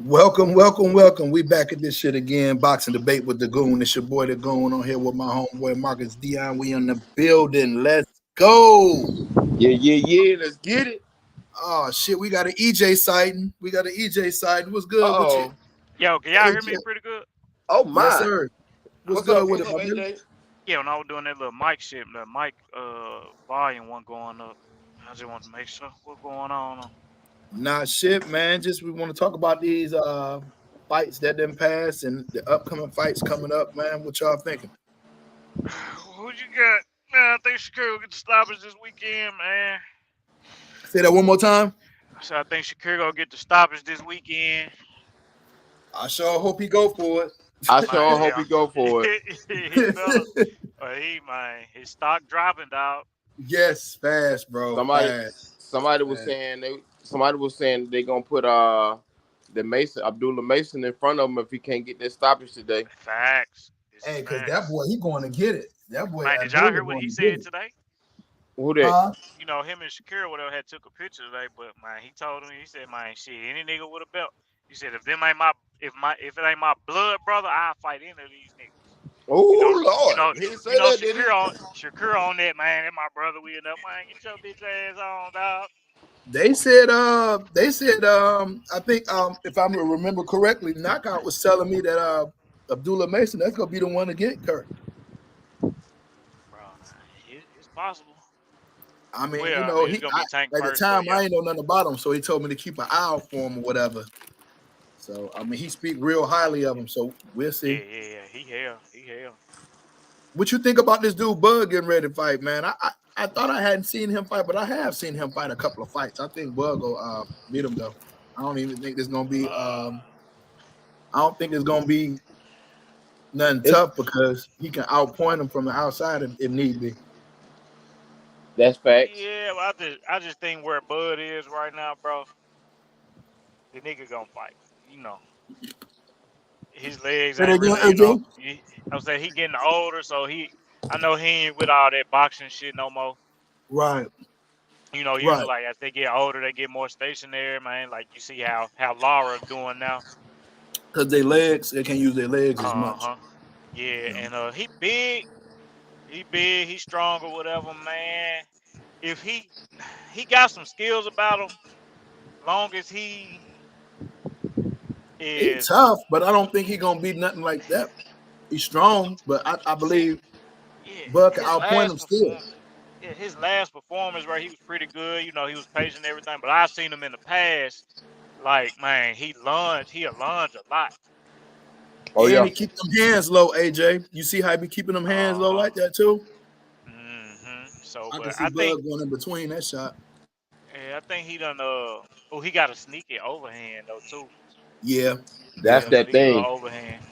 Welcome, welcome, welcome. We back at this shit again. Boxing debate with the Goon. It's your boy the Goon on here with my homeboy Marcus Dion. We in the building. Let's go. Yeah. Let's get it. Oh shit, we got an EJ sighting. We got an EJ sighting. What's good with you? Oh, Yo, can y'all hear AJ. me pretty good? oh Yes, my. sir. What's What's up? good with What's it, up, my brother? AJ? Yeah, when I was doing that little mic shit, the mic volume wasn't going up. I just wanted to make sure what's going on. Nah, shit, man. Just we want to talk about these fights that didn't pass and the upcoming fights coming up, man. What y'all thinking? Who you got? Man, I think Shakira will get the stoppage this weekend, man. Say that one more time. I said I think Shakira gonna get the stoppage this weekend. I sure hope he go for it. I Man, sure hope he go for it. he better. His stock dropping, dog. Yes, fast, bro. Somebody, Fast. somebody was Fast. saying they gonna put the Mason Abdullah Mason in front of him if he can't get that stoppage today. Facts. This is Hey, cause that facts. boy, he going to get it. That boy Man, did y'all Abdullah hear what going he to get said it. today? Who that? Huh? You know, him and Shakira whatever had took a picture today, but man, he told him, he said, man, shit, any nigga with a belt. He said, if it ain't my blood brother, I'll fight any of these niggas. You know, Oh you Lord, know, he didn't you say know, that, did he? Shakira on that, man. And my brother, we enough, man. Get your bitch ass on, dog. They said I think if I remember correctly, Knockout was telling me that Abdullah Mason, that's gonna be the one to get Kurt. Bro, it's possible. I mean, Well, I mean, it's he gonna be Tank at the first, but time yeah, I ain't know nothing about him, so he told me to keep an eye out for him or whatever. So I mean he speak real highly of him, so we'll see. yeah. He hell. What you think about this dude Bud getting ready to fight, man? I thought I hadn't seen him fight, but I have seen him fight a couple of fights. I think Bud go beat him though. I don't even think there's gonna be I don't think it's gonna be nothing It's tough because he can outpoint him from the outside if need be. that's facts. Yeah, but I just think where Bud is right now, bro, the nigga gonna fight. You know, his legs Say that ain't again, really, AJ. I was saying he getting older, so I know he ain't with all that boxing shit no more. Right, You know, usually right. like as they get older, they get more stationary, man. Like you see how Lara doing now. Because their legs, they can't use their legs as Uh much. huh. Yeah, You know. and he strong or whatever, man. If he got some skills about him, long as he He is tough, but I don't think he gonna be nothing like that. He's strong, but I see, believe yeah, Bud can outpoint him still. his last performance where he was pretty good. You know, he was patient and everything. But I've seen him in the past. Like man, he'll lunge a lot. Oh And yeah, he keep them hands low, AJ. You see how he be keeping them hands Uh low huh. like that too? So, I can but see Bud going in between that shot. yeah, I think he done. Oh, he got a sneaky overhand though too. Yeah, that's yeah. Yeah, that sneaky little thing. overhand.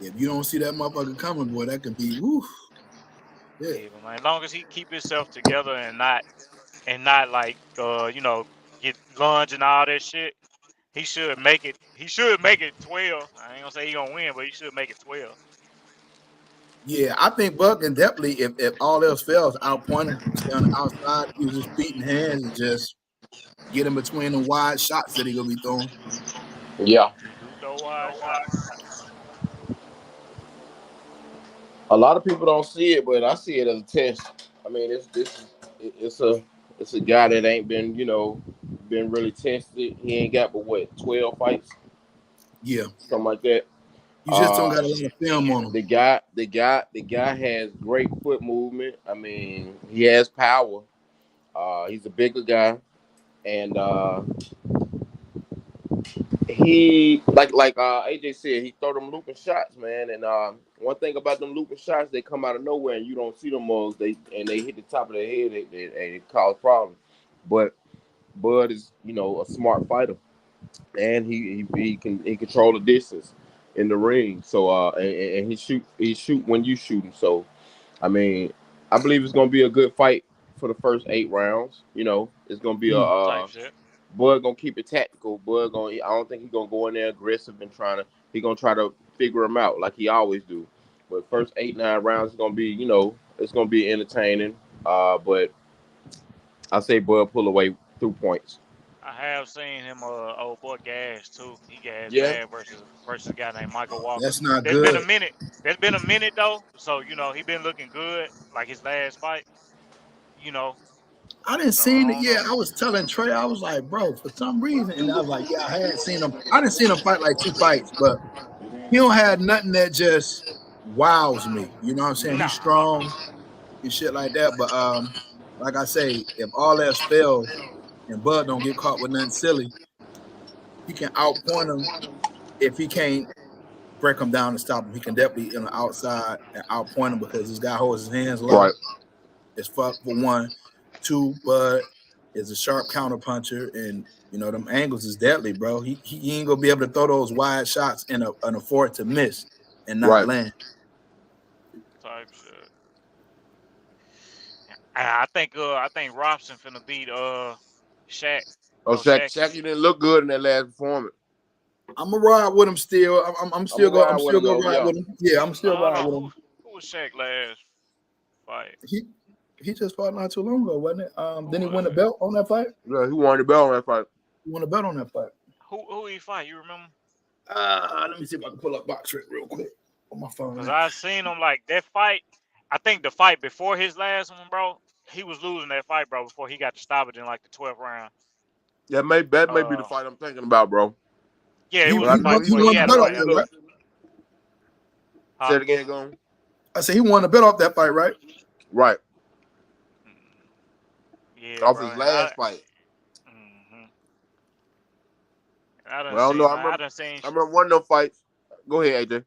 If you don't see that motherfucker coming, boy, that could be woof. Yeah. Yeah, but man, as long as he keep himself together and not like get lunge and all that shit, he should make it. He should make it 12. I ain't gonna say he gonna win, but he should make it 12. Yeah, I think Bud can definitely, if all else fails, outpoint him, stay on the outside, use his feet and hands, and just get in between the wide shots that he gonna be throwing. Yeah, He do throw wide shots. a lot of people don't see it, but I see it as a test. I mean, it's a guy that ain't been been really tested. He ain't got but what 12 fights, Yeah, something like that. you just don't Uh, got a lot of Shit, film 10. on him. the guy has great foot movement. I mean, he has power. He's a bigger guy, and he like AJ said, he throw them looping shots, man. And one thing about them looping shots, they come out of nowhere, and you don't see them mugs. They hit the top of their head, and it cause problems. But Bud is a smart fighter, and he control the distance in the ring. So and he shoot when you shoot him. So I mean, I believe it's gonna be a good fight for the first 8 rounds. It's gonna be a Mm. Type shit. Bud gonna keep it tactical. I don't think he's gonna go in there aggressive and he gonna try to figure him out like he always do. But first 8 9 rounds is gonna be it's gonna be entertaining. But I say Bud pull away through points. I have seen him, old boy Gas too. He gas Yeah, bad versus a guy named Michael Walker. That's not There's been a good. minute. There's been a minute though, so he been looking good, like his last fight. You know, I didn't so I seen it. don't Yeah, know. I was telling Trey, I was like, bro, for some reason, and I was like, yeah, I had seen him. I didn't seen him fight like 2 fights, but he don't have nothing that just wows me. You know what I'm saying? He's Nah, strong and shit like that. But like I say, if all else fails and Bud don't get caught with nothing silly, he can outpoint him. If he can't break him down and stop him, he can definitely in the outside and outpoint him because this guy holds his hands low. right. It's fuck for one. Two, Bud is a sharp counter puncher, and you know them angles is deadly, bro. He ain't gonna be able to throw those wide shots and afford to miss and not Right. land. type shit. I think Robson finna beat Shaq. Oh, Shaq, Shaq Shaq, is you didn't look good in that last performance. I'm gonna ride with him still. I'm gonna I'm ride with still him gonna though. ride Yeah, with him. Yeah, I'm still hold ride on. with Who him. who was Shaq last fight? He just fought not too long ago, wasn't it? Who Then he was won the it? belt on that fight. yeah. He won the belt on that fight. He won the belt on that fight. Who he fight? You remember? Let me see if I can pull up box rec real quick on my phone. Cause I seen him like that fight. I think the fight before his last one, bro. He was losing that fight, bro, before he got to stoppage in like the 12th round. That may be the Uh, fight I'm thinking about, bro. yeah, He it he was But I the know fight won, he he before he won looked. the He had a belt off fight looked. He after there, right? looked. that. Say Huh? it again, Goon. I said he won the belt off that fight, right? Right Mm, yeah, off bro. his And last fight. hmm I done Well, I don't know. seen, I man. I remember. done seen. I remember one of them fights. Go ahead, AJ.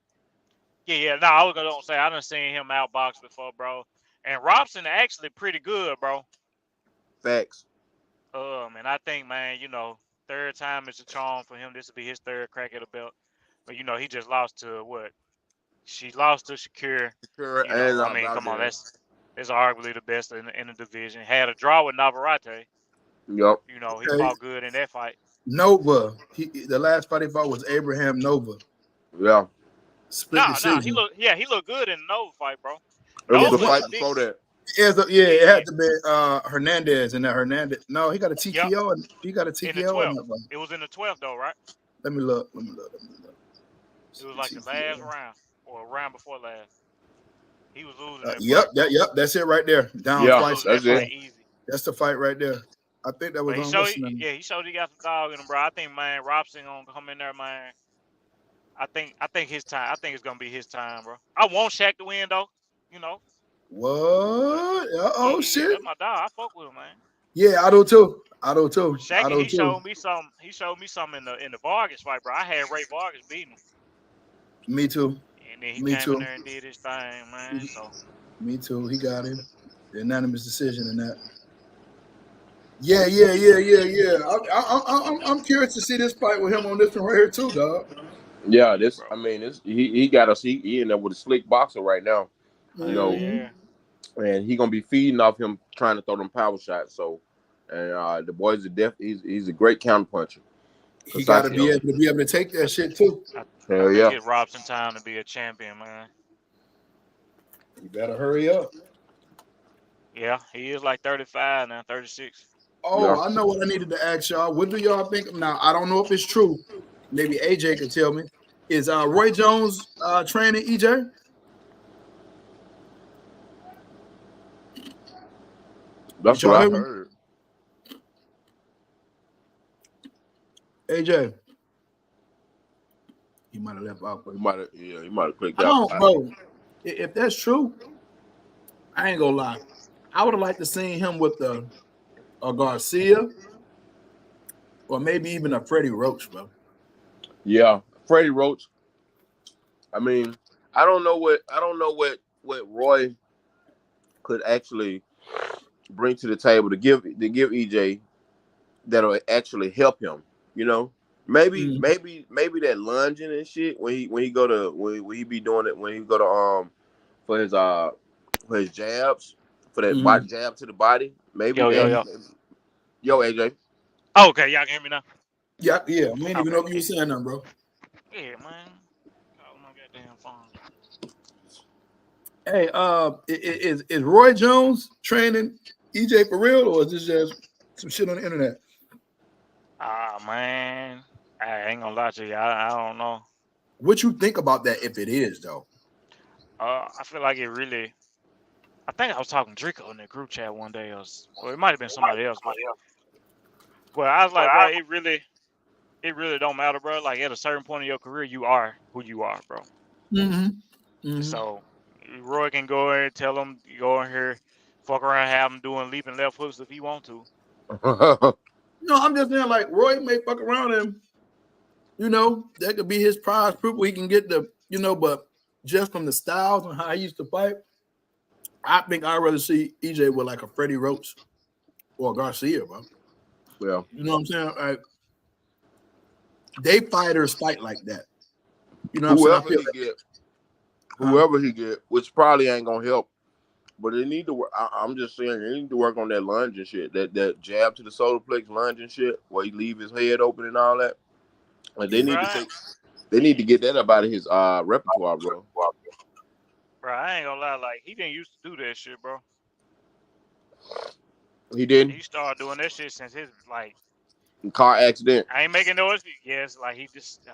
Yeah. No, I was gonna say I done seen him outbox before, bro. And Robson actually pretty good, bro. Facts. And I think, man, third time is a charm for him. This will be his third crack at a belt. But he just lost to what? She lost to Shakir. Sure, and I mean, come on, Valdez. that's arguably the best in the division. Had a draw with Navarrete. Yup. He Okay. fought good in that fight. Nova. The last fight he fought was Abraham Nova. Yeah. Split Nah, he decision. looked good in the Nova fight, bro. It was the Nova is What? a fight big. before that. It Yeah. had to be Hernandez and that Hernandez. No, he got a Yep. TKO and he got a In the TKO in 12th. that fight. It was in the 12th though, right? Let me look. It was like the last round or round before last. He was losing that Yep, fight, bro. that's it right there. Down He was Yeah, twice. losing that's that it. fight easy. That's the fight right there. I think that But was he on showed, what's the name? he showed he got some dog in him, bro. I think, man, Robson gonna come in there, man. I think his time. I think it's gonna be his time, bro. I want Shaq to win though, you know. But What? Oh yeah, shit. that's my dog. I fuck with him, man. Yeah, I do too. But Shaq, he showed me some. He showed me some in the Vargas fight, bro. I had Ray Vargas beating him, Me too. and then he Me came in too. there and did his thing, man. So Me too. He got him. Unanimous decision in that. Yeah. I'm curious to see this fight with him on this one right here too, dog. Yeah, yeah, this. bro. I mean, this. He got us. He in there with a slick boxer right now. You Hell know, Mm-hmm. yeah. and he gonna be feeding off him trying to throw them power shots. So, and the boys are he's a great counter puncher. He got to Precisely. be able to take that shit too. I Hell think yeah. it's Robson time to be a champion, man. You better hurry up. Yeah, he is like 35 now, 36. Oh, Yeah. I know what I needed to ask y'all. What do y'all think? Now, I don't know if it's true. Maybe AJ could tell me. Is Roy Jones training EJ? That's Did y'all what I hear me? heard. AJ. He might have left out. He might have. Yeah, he might have clicked I out. don't, bro. If that's true, I ain't gonna lie. I would have liked to seen him with a Garcia or maybe even a Freddie Roach, bro. Yeah, Freddie Roach. I mean, I don't know what Roy could actually bring to the table to give EJ that'll actually help him. You know, maybe Mm. that lunging and shit when he go to when he be doing it when he go to for his jabs for that body Mm-hmm. jab to the body. Maybe Yo, yo, that. Mm-hmm. yo. Yo, AJ. Oh, okay, y'all can hear me now? Yeah. I didn't even Okay, know if you were yeah. saying that, bro. Yeah, man. Call my goddamn phone. Hey, is Roy Jones training EJ for real, or is this just some shit on the internet? Ah, man. I ain't gonna lie to you. I don't know. What you think about that if it is though? I feel like it really. I think I was talking to Drico in the group chat one day, or it might have been somebody else, but I was like, bro, it really don't matter, bro. Like at a certain point in your career, you are who you are, bro. Mm-hmm. Mm-hmm. So Roy can go in and tell him, go in here, fuck around, have him doing leaping left hooks if he want to. No, I'm just saying like Roy may fuck around and that could be his prize proof where he can get but just from the styles and how he used to fight, I think I'd rather see EJ with like a Freddie Roach or Garcia, bro. Yeah. You know what I'm saying? Like they fighters fight like that. You know what I'm saying? Whoever he get, which probably ain't gonna help, but they need to work. I'm just saying they need to work on that lunge and shit, that jab to the solar plex lunge and shit, where he leave his head open and all that. Like they need to get that up out of his repertoire, bro. Bro, I ain't gonna lie, like he didn't used to do that shit, bro. He didn't. He started doing that shit since his Car accident. I ain't making noise. Yes, like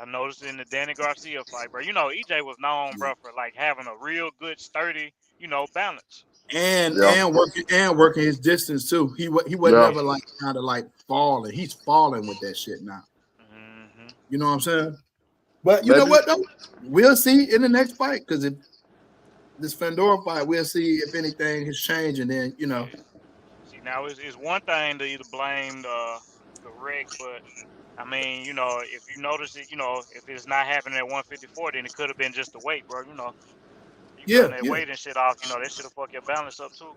I noticed in the Danny Garcia fight, bro. You know, EJ was known, bro, for like having a real good, sturdy, balance. And working his distance too. He wasn't never like kind of like falling. He's falling with that shit now. Mm-hmm. You know what I'm saying? But you know what though? We'll see in the next fight because if this Fandora fight, we'll see if anything has changed, and then Yeah. See, now it's one thing to either blame the wreck, but I mean, if you notice it, if it's not happening at 154, then it could have been just the weight, bro. You cutting that weight and shit off, that should have fucked your balance up too.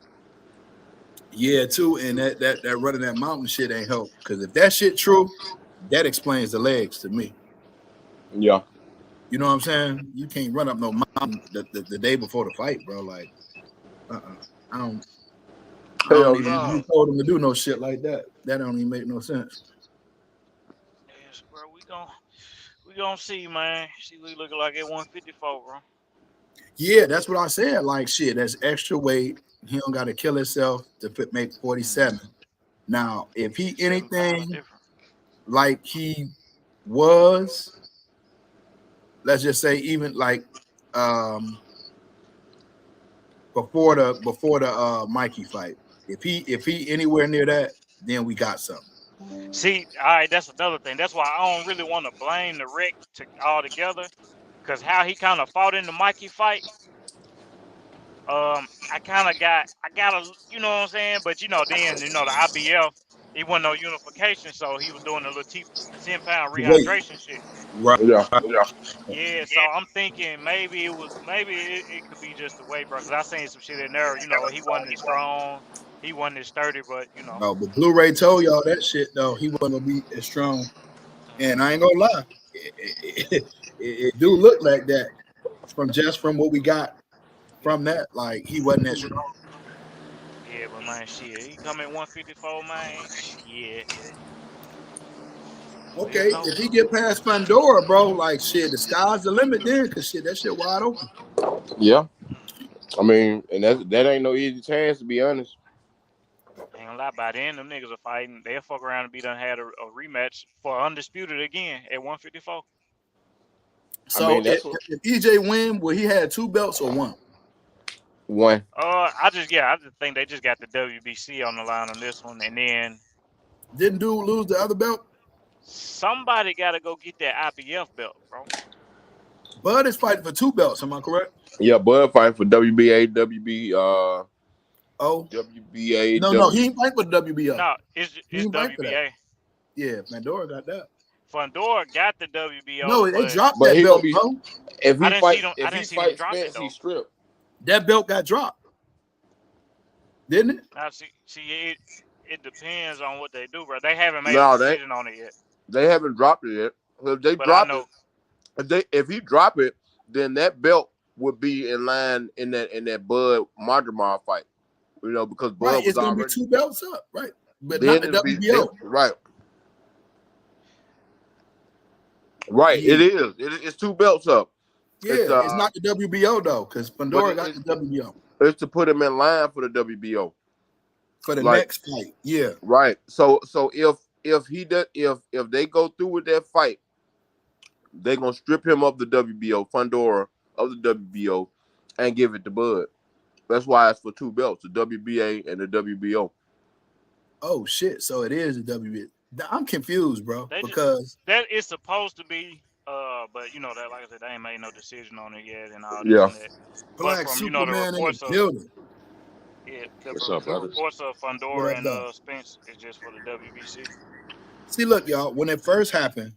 Yeah, too, and that running that mountain shit ain't help. Because if that shit true, that explains the legs to me. Yeah. You know what I'm saying? You can't run up no mountain the day before the fight, bro. Like, I don't even you told him to do no shit like that. That don't even make no sense. Yes, bro. We gonna see, man. See, we looking like at 154, bro. Yeah, that's what I said. Like, shit, that's extra weight. He don't got to kill himself to make 47. Now, if he anything like he was, let's just say even like before the Mikey fight, if he anywhere near that, then we got something. See, all right, that's another thing. That's why I don't really want to blame the wreck altogether, because how he kind of fought in the Mikey fight. I got a, you know what I'm saying? But then, the IBF, he wasn't no unification, so he was doing a little 10-pound rehydration shit. Right. Yeah, so I'm thinking maybe it could be just the weight, bro. Cause I seen some shit in there. He wasn't as strong, he wasn't as sturdy, but Oh, but Blu-ray told y'all that shit though. He wasn't gonna be as strong, and I ain't gonna lie, it do look like that from what we got from that. Like he wasn't as strong. Yeah, but man, shit, he come at 154, man. Shit. Okay, if he get past Pandora, bro, like shit, the sky's the limit then, cause shit, that shit wide open. Yeah, I mean, and that ain't no easy task, to be honest. Ain't gonna lie, by then them niggas are fighting. They'll fuck around and be done had a rematch for undisputed again at 154. So I mean, if EJ win, will he had 2 belts or 1? 1. I just think they just got the WBC on the line on this one, and then didn't dude lose the other belt? Somebody got to go get that IBF belt, bro. Bud is fighting for 2 belts. Am I correct? Yeah, Bud fighting for WBA, WBA. No, he ain't fighting for WBO. No, it's WBA. Yeah, Pandora got that. Pandora got the WBO. No, they dropped that belt, bro. If he fights Spence, he stripped. That belt got dropped, didn't it? Now, see, it depends on what they do, bro. They haven't made a decision on it yet. They haven't dropped it yet. If they drop it, if he drop it, then that belt would be in line in that Bud Madrimar fight. Because Bud was it's gonna be 2 belts up, right? But not the WBO. Right. Yeah. It is. It's 2 belts up. Yeah, it's not the WBO though, because Pandora got the WBO. It's to put him in line for the WBO for the next fight. Yeah, right. So if he does, if they go through with that fight, they're gonna strip him of the WBO, Fundora of the WBO, and give it to Bud. That's why it's for 2 belts, the WBA and the WBO. Oh shit! So it is the WBA. I'm confused, bro, They just because that is supposed to be, but you know that, like I said, they ain't made no decision on it yet and all this Yeah. and that. But Black from the Superman in the reports of building. What's up, the brothers? reports of What Fundora up, and though? Spence is just for the WBC. See, look, y'all. When it first happened,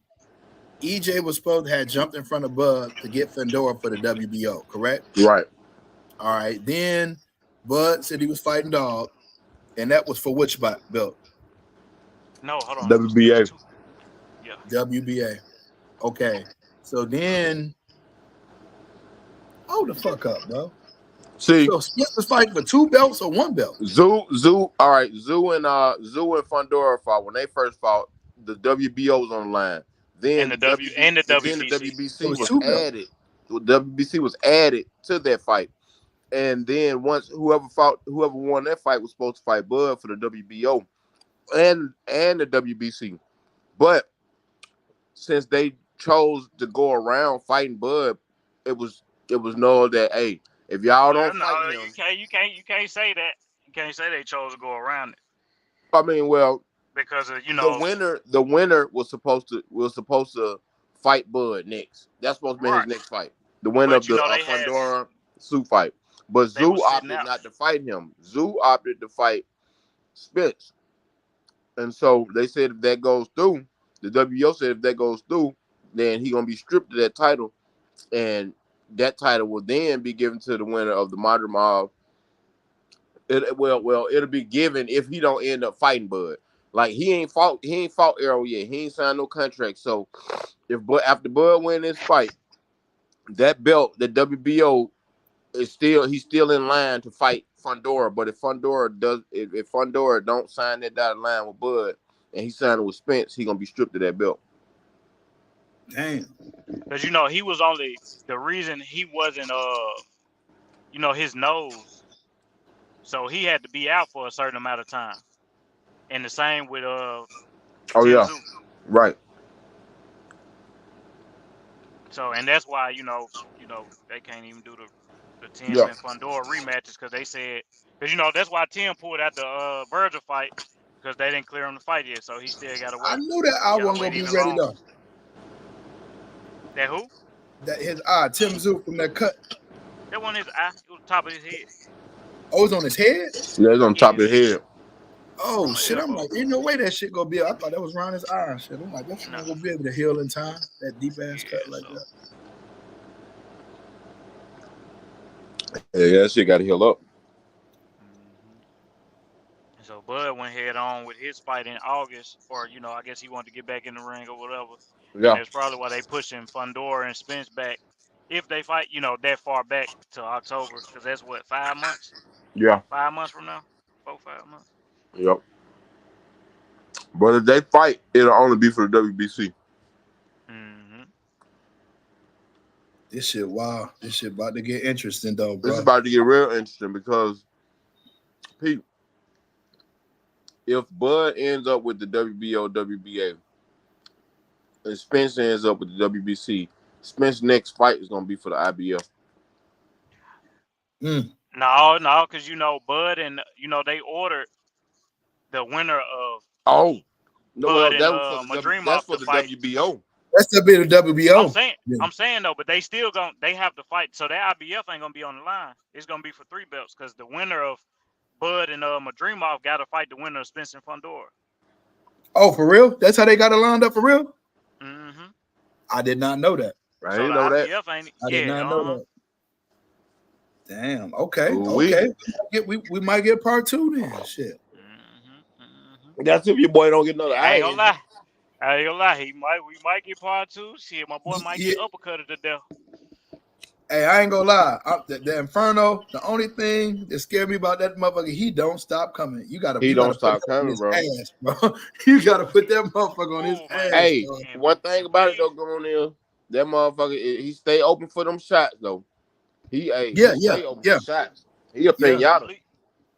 EJ was supposed to have jumped in front of Bud to get Fandora for the WBO, correct? Right. All right. Then Bud said he was fighting Dog, and that was for which belt? No, hold on. It was WBA. 2. Yeah. WBA. Okay. So then, hold the fuck up, bro. See, So Spence was fighting for 2 belts or 1 belt? Zoo. All right, Zoo and Fundora fought. When they first fought, the WBO was on the line. Then And the WBC. It WBC was was 2 belts. added. The WBC was added to that fight. And then once whoever won that fight was supposed to fight Bud for the WBO and the WBC. But since they chose to go around fighting Bud, it was known that, hey, if y'all Well, don't no, fight him, you can't say that. You can't say they chose to go around it I mean, well, because of the winner was supposed to fight Bud next. That's supposed to be his right. next fight. The winner But of the they had Fundora Sue fight. But they was Zoo sitting opted out. not to fight him. Zoo opted to fight Spence. And so they said if that goes through, the WBO said if that goes through, then he gonna be stripped of that title, and that title will then be given to the winner of the Madrid Mob. It'll be given if he don't end up fighting Bud. Like he ain't fought Arrow yet. He ain't signed no contract. So after Bud win this fight, that belt, the WBO, he's still in line to fight Fundora. But if Fundora don't sign that dotted line with Bud and he signed it with Spence, he gonna be stripped of that belt. Damn. Because he was only the reason he wasn't his nose, so he had to be out for a certain amount of time. And the same with Oh Tim yeah, Zoo. right. So and that's why they can't even do the Tim Yeah, and Fundora rematches because they said that's why Tim pulled out the Virgil fight because they didn't clear him to fight yet, so he still got to I wait. knew that I Gotta wasn't wait gonna be even ready longer. though. That who? That his Tim Zoo from that cut. That wasn't his eye. It was the top of his head. Oh, it's on his head? yeah, it's on top of his head. Oh From the shit! I'm elbow. like, ain't no way that shit gonna be. I thought that was around his eye. Shit, I'm like, that shit No. not gonna be able to heal in time. That deep ass Yeah, cut like so. that. Yeah, that shit got to heal up. So Bud went head on with his fight in August, or I guess he wanted to get back in the ring or whatever. Yeah, And that's probably why they pushing Fundora and Spence back. If they fight, that far back to October, because that's what 5 months. yeah, 5 months from now, 4-5 months. yep. But if they fight, it'll only be for the WBC. Mm-hmm. This shit, wow, this shit about to get interesting though, bro. This is about to get real interesting because, Pete, if Bud ends up with the WBO, WBA, and Spence ends up with the WBC, Spence's next fight is gonna be for the IBF. No, because Bud and they ordered the winner of Oh, no, well, Bud and that was for the Madrimov to fight. WBO. That's the bit of WBO. I'm saying though, but they still they have to fight. So that IBF ain't gonna be on the line. It's gonna be for 3 belts because the winner of Bud and Madrimov got to fight the winner of Spence and Fundora. Oh, for real? That's how they got it lined up for real? Mm-hmm. I did not know that. I So didn't the know that. IBF ain't. I did not know that. Damn. Okay. Ooh-wee. Okay. We might get part 2 then. Shit. That's if your boy don't get another I eye. ain't gonna lie. We might get part 2. Shit, my boy might Yeah. get uppercutted to death. Hey, I ain't gonna lie. The Inferno, the only thing that scared me about that motherfucker, he don't stop coming. You gotta stop put coming, his bro. ass, bro. You gotta put that motherfucker on his ass. Hey, bro. one thing about it though, going on, that motherfucker, he stay open for them shots though. He stay open for shots. He a pinata.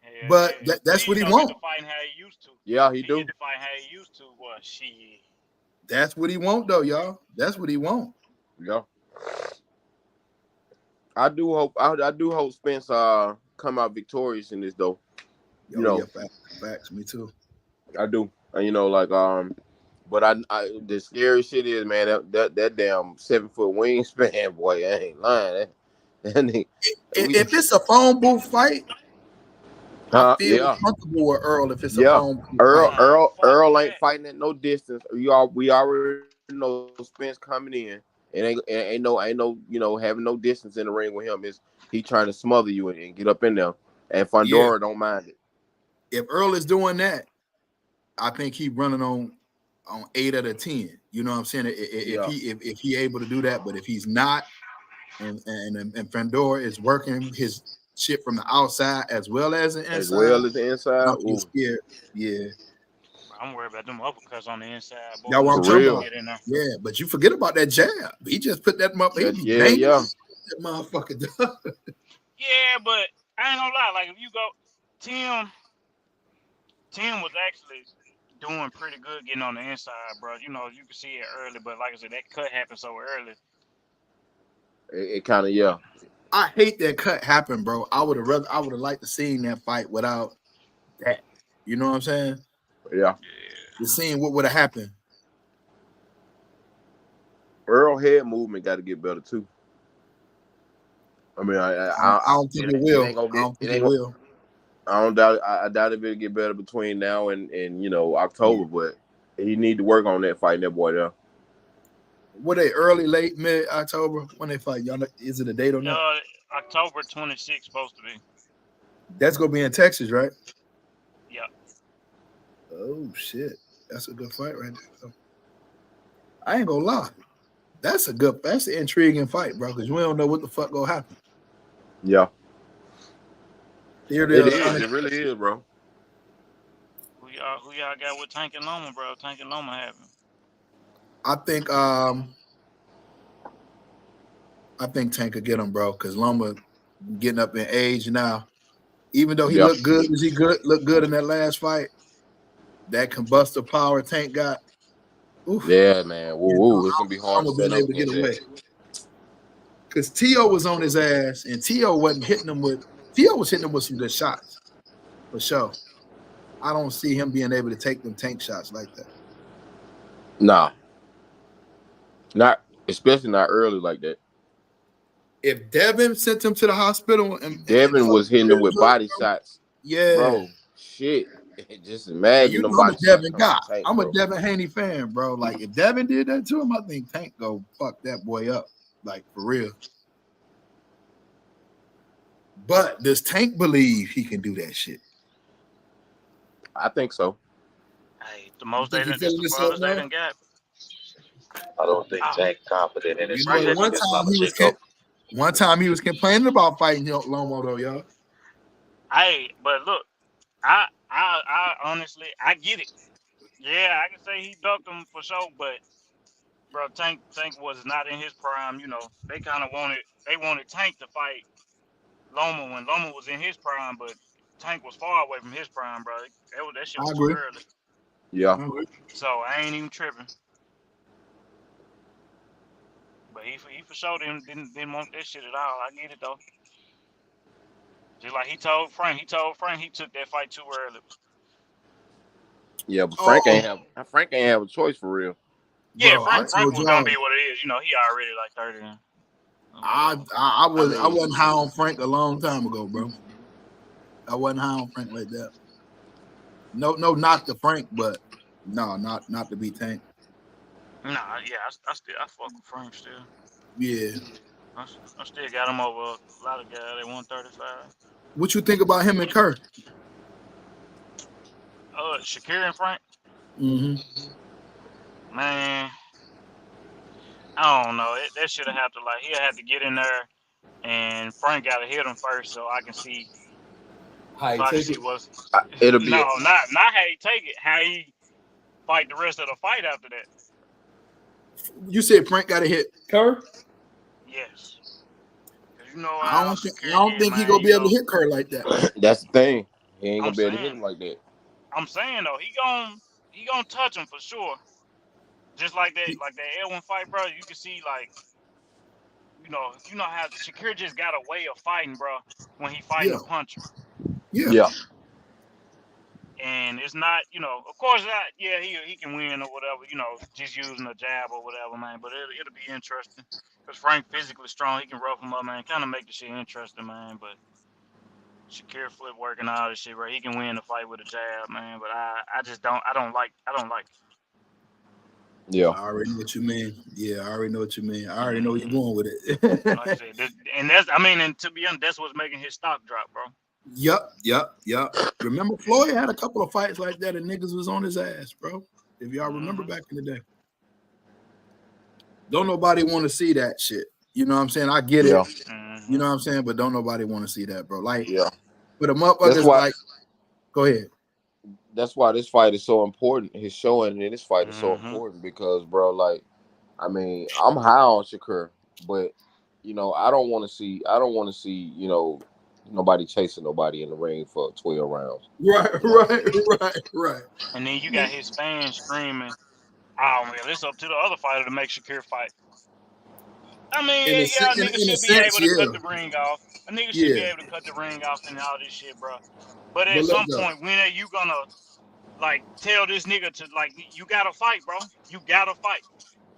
Hell But that's what he don't get to want. fighting how he used to. Yeah, he He do. get to fight how he used to. Well, shit. That's what he want, though, y'all. That's what he want. Yeah. I do hope Spence come out victorious in this though. You know, Yeah, facts. Me too. I do. And, you know, like but I the scary shit is, man, that damn 7-foot wingspan, boy, I ain't lying. If it's a phone booth fight, I feel Yeah. comfortable with Earl. If it's a Yeah. phone booth fight, Earl ain't fighting at no distance. We already know Spence coming in. Ain't no having no distance in the ring with him. Is he trying to smother you and get up in there? And yeah. Fundora don't mind it. If Earl is doing that, I think he running on 8 out of 10. You know what I'm saying? If he able to do that, but if he's not, and Fundora is working his shit from the outside as well as the As inside, well as the inside. I'm feel scared. Yeah. I'm worried about them uppercuts on the inside. Boy, Y'all what I'm For talking real. about? Yeah, but you forget about that jab. He just put that motherfucker. He banging that motherfucker. Yeah, but I ain't gonna lie. Like if you go, Tim was actually doing pretty good getting on the inside, bro. You know, you can see it early, but like I said, that cut happened so early. It kind of I hate that cut happened, bro. I would have liked to seen that fight without that. You know what I'm saying? Yeah. The scene, what would have happened? Earl head movement got to get better too. I mean, I don't think it will. I don't think it will. I don't doubt. I doubt it will get better between now and October, but he need to work on that fighting that boy there. What they early, late, mid October when they fight? Y'all know, is it a date on that? October 26th supposed to be. That's gonna be in Texas, right? Yeah. Oh shit, that's a good fight right there. I ain't gonna lie, that's an intriguing fight, bro. Because we don't know what the fuck gonna happen. Yeah. It is. It really is, bro. Who y'all got with Tank and Loma, bro? Tank and Loma having. I think Tank could get him, bro, because Loma getting up in age now. Even though he looked good, looked good in that last fight, that combustive power Tank got. Oof, yeah, man. Woo, it's gonna be hard to set up to get away. Because T.O. was on his ass, and T.O. wasn't hitting him with. T.O. was hitting him with some good shots, for sure. I don't see him being able to take them Tank shots like that. Nah. Not especially not early like that. If Devin sent him to the hospital and Devin was hitting him with body shots. Yeah. Bro, shit. Just imagine them body shots. Tank, I'm a Devin Haney fan, bro. Like if Devin did that to him, I think Tank go fuck that boy up. Like for real. But does Tank believe he can do that shit? I think so. Hey, the most they done got. I don't think Tank confident in his skills. One time he was complaining about fighting Lomo though, y'all. Hey, but look, I honestly I get it. Yeah, I can say he ducked him for sure, but bro, Tank was not in his prime. You know, they kind of wanted Tank to fight Loma when Loma was in his prime, but Tank was far away from his prime, bro. That shit was too early. Yeah. So I ain't even tripping. But he for sure didn't want that shit at all. I get it though. Just like he told Frank he took that fight too early. Yeah, but Frank ain't have a choice for real. Yeah, bro, Frank was gonna be what it is. You know, he already like 30. I wasn't high on Frank a long time ago, bro. I wasn't high on Frank like that. No, not to Frank, but no, not to be Tank. Nah, yeah, I fuck with Frank still. Yeah. I still got him over a lot of guys at 135. What you think about him and Kerr? Shakir and Frank? Mm-hmm. Man, I don't know. That should have had to he'll have to get in there, and Frank got to hit him first so I can see. How he take it? It'll be not how he take it. How he fight the rest of the fight after that. You said Frank got to hit Kerr? Yes. You know I don't think he gonna be able to hit Kerr like that. That's the thing. He ain't I'm gonna be able to hit saying, him like that. I'm saying though, he gonna touch him for sure. Just like that, He- Edwin fight, bro. You can see like, you know how Shakir just got a way of fighting, bro. When he fighting yeah, a puncher, yeah. Yeah, and it's not, of course that, yeah, he can win or whatever, just using a jab or whatever, man. But it'll be interesting because Frank physically strong. He can rough him up, man. Kind of make the shit interesting, man. But Shakir flip working all this shit, bro. He can win the fight with a jab, man. But I just don't. I don't like yeah, I already know what you mean. Yeah, I already know what you mean. I it. already know where you're Mhm. going with Like I it. said, and that's, I mean, and to be honest, that's what's making his stock drop, bro. Yep. Remember Floyd had a couple of fights like that and niggas was on his ass, bro. If y'all remember Hmm. back in the day. Don't nobody want to see that shit. You know what I'm saying? I get it. yeah, You Hmm. know what I'm saying? But don't nobody want to see that, bro. Like, yeah. for the That's motherfuckers, why. like, go ahead. That's why this fight is so important. His showing in this fight is so Hmm. important because, bro, like, I mean, I'm high on Shakur, but I don't want to see. I don't want to see. Nobody chasing nobody in the ring for 12 rounds. Right, You know. right. And then you got his fans screaming, "Oh man, it's up to the other fighter to make Shakir fight." I mean, yeah, a nigga In a should be sense, able to cut yeah. the ring off. A nigga should be Yeah. able to cut the ring off and all this shit, bro. But But at look some though. point, when are you gonna like tell this nigga to like, you gotta fight, bro? You gotta fight.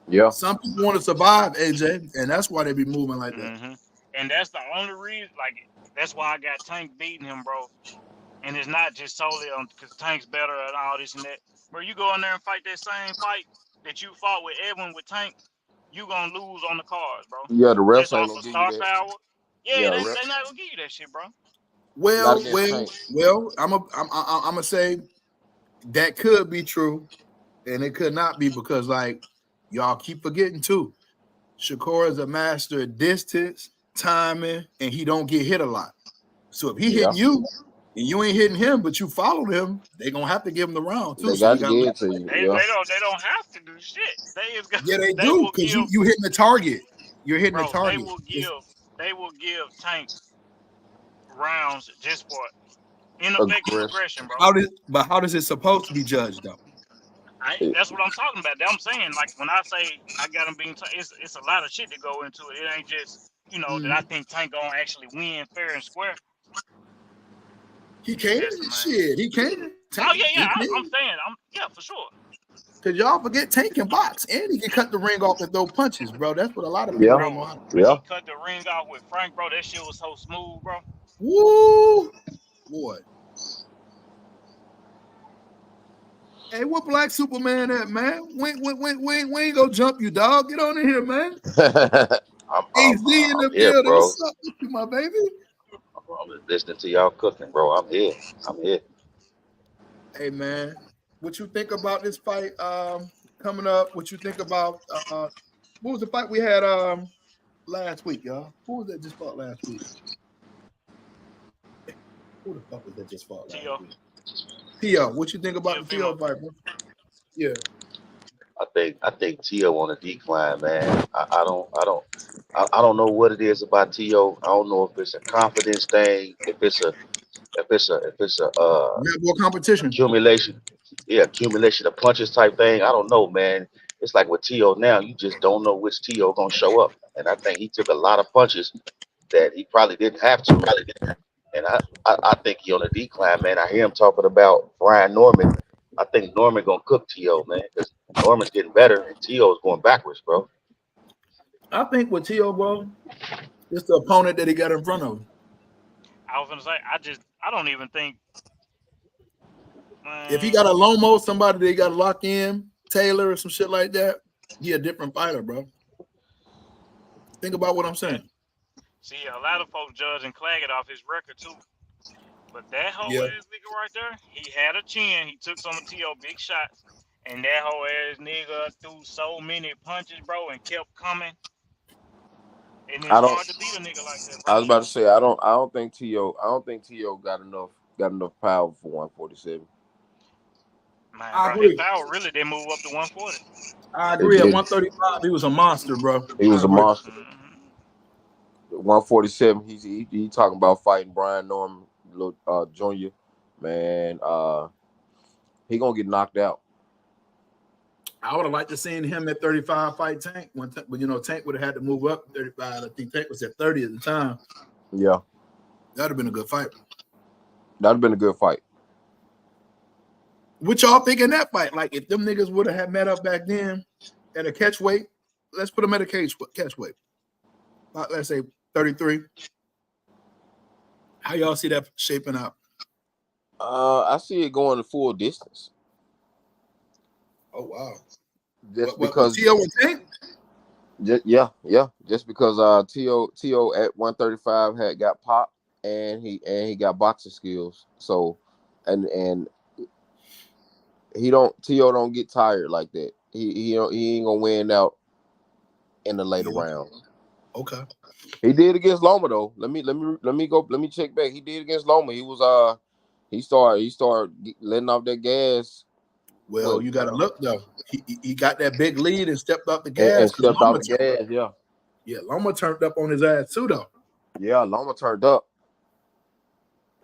Yeah. Some people want to survive, AJ, and that's why they be moving like that. Hmm. And that's the only reason. Like, that's why I got Tank beating him, bro. And it's not just solely on because Tank's better and all this and that. Bro, you go in there and fight that same fight that you fought with Edwin with Tank, you gonna lose on the cards, bro. Yeah. The refs Just ain't off gonna of give you star that. power. Yeah, Yeah. they not gonna give you that shit, bro. Not Well, against well, Tank. well. I'm gonna say that could be true, and it could not be because like y'all keep forgetting too. Shakur is a master of distance, timing, and he don't get hit a lot. So if he Yeah. hitting you and you ain't hitting him, but you followed him, they gonna have to give him the round too. They So got you to got give it to you. They Yeah. don't have to do shit. They is yeah, they they do will because give, you hitting the target. You're hitting the bro. target. They will give Tank rounds just for ineffective Aggressive. aggression, bro. How does it supposed to be judged though? That's what I'm talking about. I'm saying, like, when I say I got him being, it's a lot of shit to go into it. It ain't just that I Mhm. think Tank gonna actually win fair and square. He It's can, just, man. shit. He can. Oh yeah, He I'm can. saying, yeah, for sure. Cause y'all forget Tank can box and he can cut the ring off and throw punches, bro. That's what a lot of people Yeah. Bro, don't know how to when do. Yeah. he cut the ring off with Frank, bro, that shit was so smooth, bro. Woo, boy. Hey, what Black Superman at, man? We ain't gonna jump you, dog. Get on in here, man. AZ in I'm the here, building. bro. What's up with you, my baby? I'm listening to y'all cooking, bro. I'm here. I'm here. Hey, man. What you think about this fight coming up? What you think about what was the fight we had last week, y'all? Who was that just fought last week? Who the fuck was that just fought last Tio, week? Tio, what you think about the Tio Fimo. fight, bro? Yeah. I think Tio on a decline, man. I don't know what it is about Tio. I don't know if it's a confidence thing, if it's a You have more competition. accumulation, yeah, accumulation of punches type thing. I don't know, man. It's like with Tio now, you just don't know which Tio gonna show up. And I think he took a lot of punches that he probably didn't have to. And I think he on a decline, man. I hear him talking about Brian Norman. I think Norman gonna cook T.O., man, because Norman's getting better and T.O.'s going backwards, bro. I think with Tio, bro, it's the opponent that he got in front of him. I was gonna say, I don't even think, If he man. got a Lomo, somebody they got to lock in, Taylor or some shit like that, he a different fighter, bro. Think about what I'm That saying. See, a lot of folks judging Claggett off his record too. But that whole Yeah. ass nigga right there, he had a chin. He took some of T.O. big shots. And that whole ass nigga threw so many punches, bro, and kept coming. And it's I don't. hard to beat a nigga like that, I bro. was about to say I don't. I don't think T.O. I don't think T.O. got enough power for 147. Man, I bro, his agree. power really didn't move up to 140. I It agree. At did. 135, he was a monster, bro. He I was a agree. monster. Mm-hmm. 147. He talking about fighting Brian Norman, Jr. man, he gonna get knocked out. I would have liked to seen him at 35 fight Tank when Tank would have had to move up 35. I think Tank was at 30 at the time. Yeah, That'd have been a good fight. that'd have been a good fight. What y'all think in that fight? Like if them niggas would have had met up back then at a catch weight, let's put them at a catch weight. Let's say 33. How y'all see that shaping up? I see it going the full distance. Oh wow! Just because T.O. and Tank? yeah. Just because T.O. at 135 had got popped and he got boxing skills. So and T.O. don't get tired like that. He ain't gonna win out in the later rounds. Okay. He did against Loma though. Let me check back. He did against Loma. He was he started letting off that gas. Well, you got to look though. He got that big lead and stepped up the And gas. stepped off the gas. Yeah. Yeah, Loma turned up on his ass too though. Yeah, Loma turned up.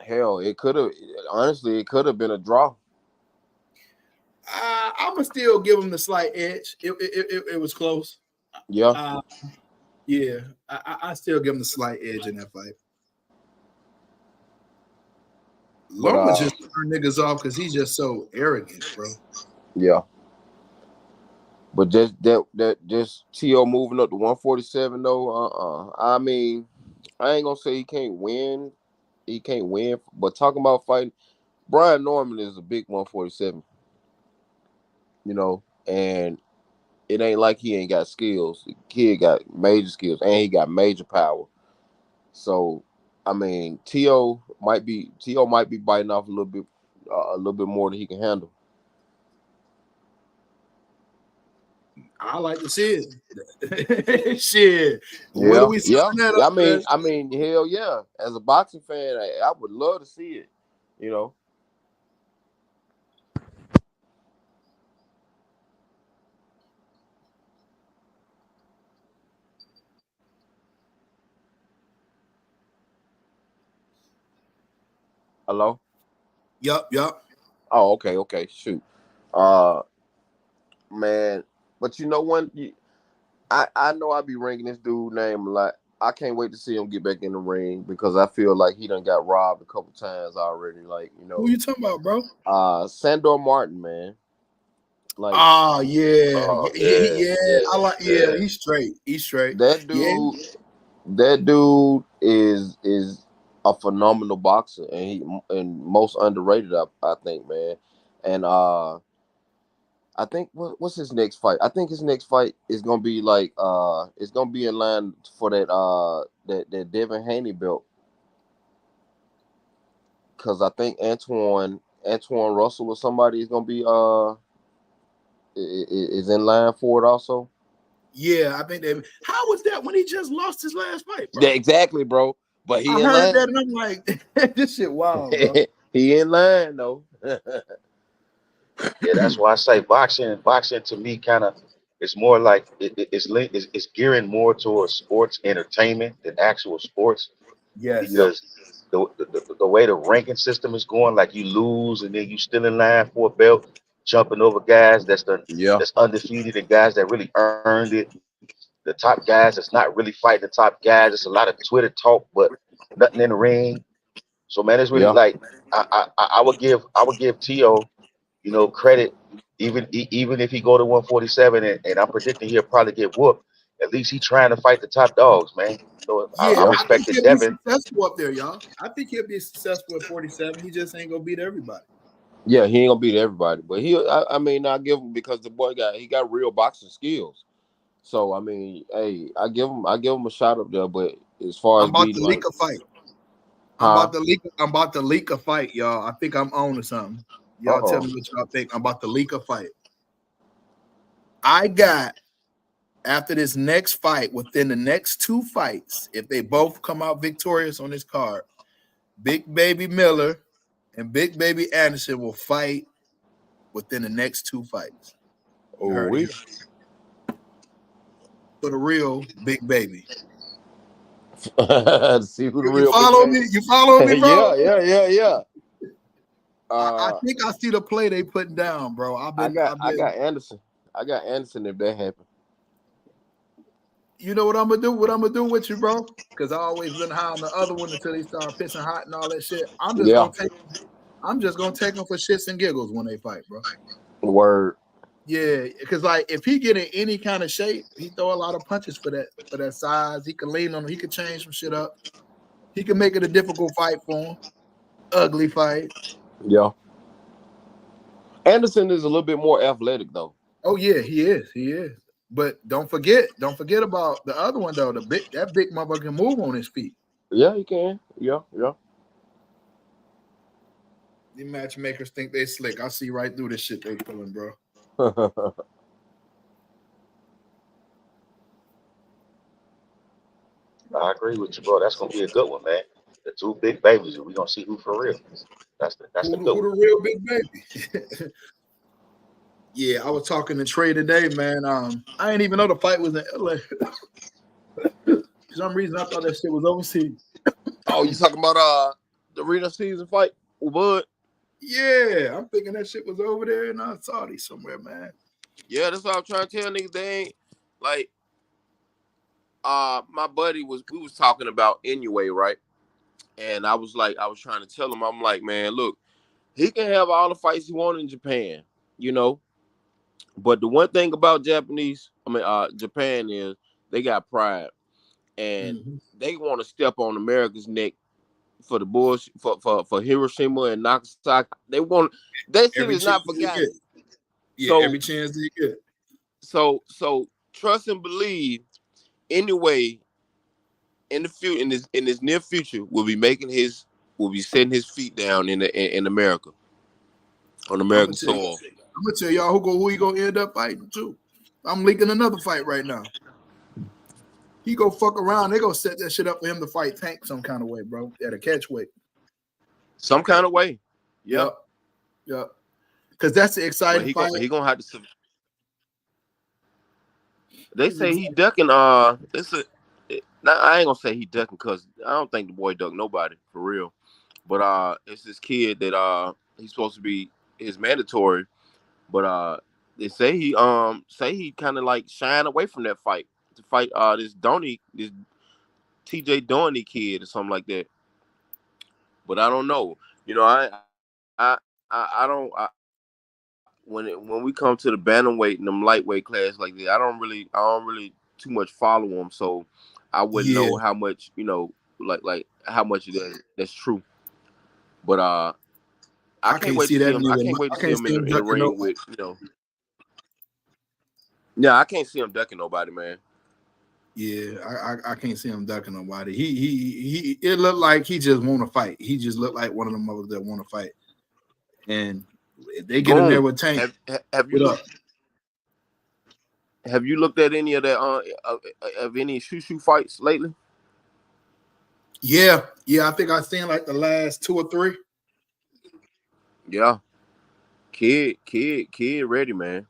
Hell, it could have been a draw. I'm gonna still give him the slight edge. It was close. Yeah. Yeah, I still give him the slight edge in that fight. Loma just turned niggas off because he's just so arrogant, bro. Yeah. But just T.O. moving up to 147 though. I mean, I ain't gonna say he can't win. He can't win. But talking about fighting, Brian Norman is a big 147. And it ain't like he ain't got skills. The kid got major skills and he got major power. So, I mean, T.O. might be biting off a little bit more than he can handle. I like to see it. Shit. Yeah. What are we saying that up, I mean, hell yeah. As a boxing fan, I would love to see it. Hello? Yup. Oh, okay. Shoot. Man, but I know I be ringing this dude name a lot. I can't wait to see him get back in the ring because I feel like he done got robbed a couple times already. Like, Who you talking about, bro? Sandor Martin, man. Like, yeah. I like. Yeah, he's straight. That dude is a phenomenal boxer, and most underrated, I think, man. And I think what's his next fight? I think his next fight is gonna be like it's gonna be in line for that Devin Haney belt. Cause I think Antoine Russell or somebody is gonna be is in line for it also. Yeah, I think that. How was that when he just lost his last fight, bro? Yeah, exactly, bro. But I heard that and I'm like, this shit wild, bro. He in line though. Yeah, that's why I say boxing to me kind of it's more like it's gearing more towards sports entertainment than actual sports. Yes. Because the way the ranking system is going, like you lose and then you still in line for a belt, jumping over guys that's undefeated and guys that really earned it. The top guys that's not really fighting the top guys. It's a lot of Twitter talk, but nothing in the ring. So man, it's really like I would give T.O. Credit, even if he go to 147 and I'm predicting he'll probably get whooped. At least he trying to fight the top dogs, man. So I respect the Devin. Be successful up there, y'all. I think he'll be successful at 47. He just ain't gonna beat everybody. Yeah, he ain't gonna beat everybody, but I mean, I give him because the boy got real boxing skills. So I mean, hey, I give him a shot up there. But as far as I'm about to leak a fight. I'm about to leak a fight, y'all. I think I'm on to something. Y'all tell me what y'all think. I'm about to leak a fight. I got after this next fight, within the next 2 fights, if they both come out victorious on this card, Big Baby Miller and Big Baby Anderson will fight within the next 2 fights. You heard it. For the real Big Baby. See who the real follow me? You follow me, bro? Yeah. I Uh, think I see the play they putting down, bro. I I've got been. Anderson. I got Anderson if that happens. You know what I'm gonna do? What I'm gonna do with you, bro? Because I always been high on the other one until they start pissing hot and all that shit. Yeah. I'm just gonna take them for shits and giggles when they fight, bro. Word. Yeah, because like if he get in any kind of shape, he throw a lot of punches for that size. He can lean on him. He can change some shit up. He can make it a difficult fight for him. Ugly fight. Yeah. Anderson is a little bit more athletic though. Oh yeah, he is. He is. But don't forget about the other one though. That big motherfucker can move on his feet. Yeah, he can. Yeah, yeah. The matchmakers think they slick. I see right through this shit they pulling, bro. I agree with you, bro. That's gonna be a good one, man. The two big babies. We're gonna see who for real. That's the Who good one. the real big baby? Yeah, I was talking to Trey today, man. I didn't even know the fight was in LA. For some reason, I thought that shit was overseas. Oh, you talking about the arena season fight with Bud? Yeah, I'm thinking that shit was over there in Saudi somewhere, man. Yeah, that's what I'm trying to tell niggas. They ain't like my buddy we was talking about anyway, right? And I was trying to tell him, I'm like, man, look, he can have all the fights he wants in Japan, you know. But the one thing about Japan is they got pride and they want to step on America's neck for the bullshit for Hiroshima and Nagasaki. That shit Every is chance not they get. forgotten. Yeah, So every chance they get. so trust and believe anyway in the future in this near future will be setting his feet down in America on American soil. I'm gonna tell y'all who he gonna end up fighting too. I'm leaking another fight right now. He go fuck around. They gonna set that shit up for him to fight Tank some kind of way, bro. At a catch weight. Some kind of way. Yeah. Yep. Because that's the exciting fight. He gonna have to. They say he ducking. I ain't gonna say he ducking because I don't think the boy ducked nobody for real. But it's this kid that he's supposed to be his mandatory. But they say he kind of like shying away from that fight to fight this TJ Donny kid or something like that. But I don't know. You know, I don't. When we come to the bantamweight and them lightweight class like that, I don't really too much follow them, so I wouldn't know how much like how much of that's true. But I can't wait to see him. I can't wait to see him in the ring with Yeah, I can't see him ducking nobody, man. Yeah, I can't see him ducking nobody. He it looked like he just want to fight. He just looked like one of them mothers that want to fight. And if they get in there with Tank. Have you looked at any of that of any shoo fights lately? Yeah, I think I've seen like the last 2 or 3. Yeah, kid, ready, man.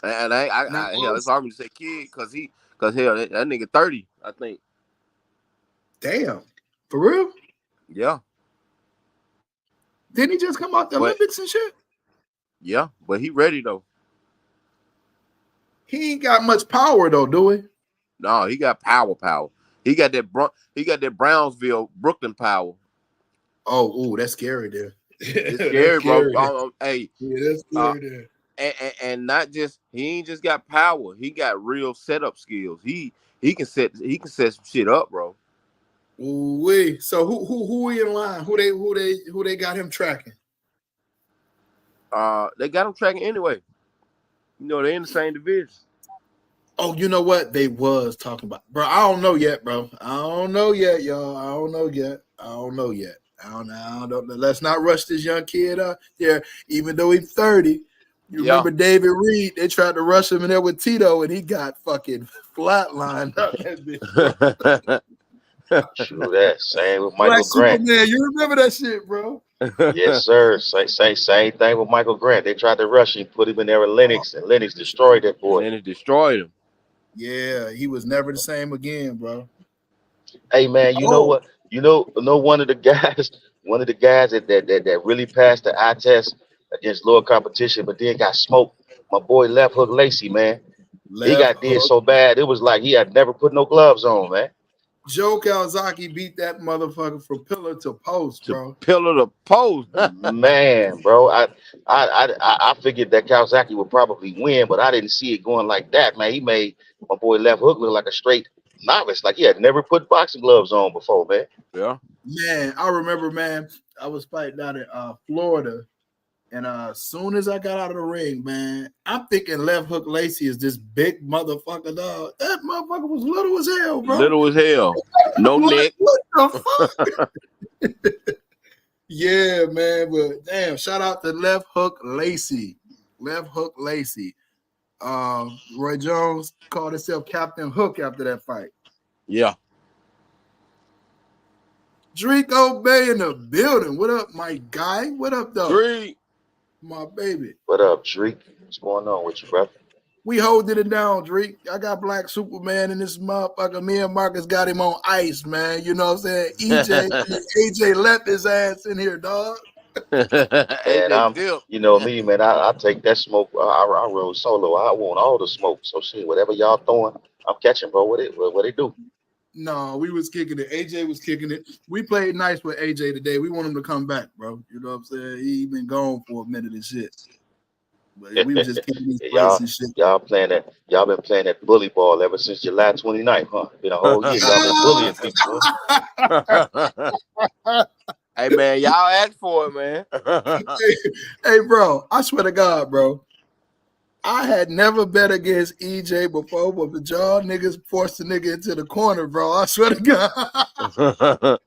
And hell, it's hard to say kid because hell, that nigga 30, I think. Damn, for real? Yeah. Didn't he just come out the Olympics and shit? Yeah, but he ready though. He ain't got much power though, do he? No, he got power. He got that Brownsville, Brooklyn power. Oh, that's scary there. It's scary, bro. Hey, that's scary there. And not just he ain't just got power. He got real setup skills. He can set some shit up, bro. Ooh-wee. So who in line? Who they got him tracking? They got him tracking anyway. You know, they're in the same division. Oh, you know what? They was talking about, bro. I don't know yet, bro. I don't know yet, y'all. I don't know yet. I don't know. Let's not rush this young kid out there, even though he's 30. You remember David Reed? They tried to rush him in there with Tito, and he got fucking flatlined up. True that. Same with Michael Grant. Superman. You remember that shit, bro? Yes, sir. Same thing with Michael Grant. They tried to rush him, put him in there with Lennox, and Lennox destroyed that boy. Lennox destroyed him. Yeah, he was never the same again, bro. Hey man, you know what? You know one of the guys one of the guys that really passed the eye test against lower competition, but then got smoked. My boy Left Hook Lacey, man. He Left got did hook. so bad, it was like he had never put no gloves on, man. Joe Kawasaki beat that motherfucker from pillar to post, To bro. pillar the post. Man, bro, I figured that Kawasaki would probably win, but I didn't see it going like that, man. He made my boy Left Hook look like a straight novice, like he had never put boxing gloves on before, man. Yeah. Man, I remember, man, I was fighting down in Florida. And as soon as I got out of the ring, man, I'm thinking Left Hook Lacey is this big motherfucker, dog. That motherfucker was little as hell, bro. Little as hell. No I'm like, neck. what the fuck? Yeah, man. But damn, shout out to Left Hook Lacey. Left Hook Lacey. Roy Jones called himself Captain Hook after that fight. Yeah. Drico Bay in the building. What up, my guy? What up, though? Three. My baby. What up, Dreek? What's going on with you, brother? We holding it down, Drake. I got Black Superman in this motherfucker. Me and Marcus got him on ice, man. You know what I'm saying? AJ left his ass in here, dog. And I'm, you know me, man. I take that smoke. I roll solo. I want all the smoke. So shit, whatever y'all throwing, I'm catching, bro. What it do? No, we was kicking it. AJ was kicking it. We played nice with AJ today. We want him to come back, bro. You know what I'm saying? He been gone for a minute and shit. But we was just kicking these plays and shit. Y'all been playing that bully ball ever since July 29th, huh? Been a whole year. Y'all been bullying people, huh? Hey man, y'all asked for it, man. Hey, bro, I swear to God, bro. I had never bet against EJ before, but y'all niggas forced the nigga into the corner, bro. I swear to God.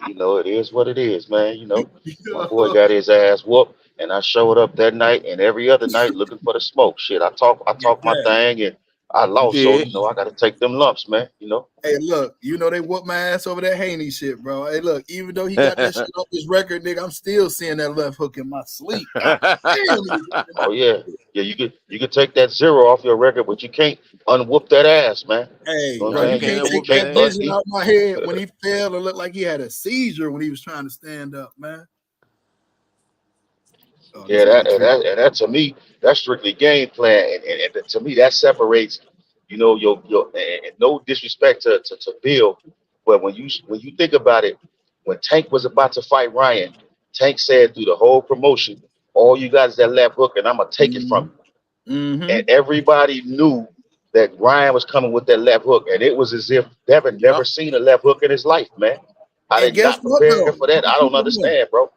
You know, it is what it is, man. You know, my boy got his ass whooped, and I showed up that night and every other night looking for the smoke. Shit, I talk my thing, and I lost, so you know I got to take them lumps, man. You know. Hey, look, you know they whooped my ass over that Haney shit, bro. Hey, look, even though he got that shit off his record, nigga, I'm still seeing that left hook in my sleep. Oh yeah, yeah. You could take that 0 off your record, but you can't unwhoop that ass, man. Hey, you know bro, you can't take that vision out my head when he fell and looked like he had a seizure when he was trying to stand up, man. Oh, yeah, that to me, that's strictly game plan, and to me that separates, you know, your and no disrespect to Bill, but when you think about it, when Tank was about to fight Ryan, Tank said through the whole promotion, all you got is that left hook, and I'm gonna take it from you, and everybody knew that Ryan was coming with that left hook, and it was as if Devin never seen a left hook in his life, man. I did not prepare for that. I don't understand, bro.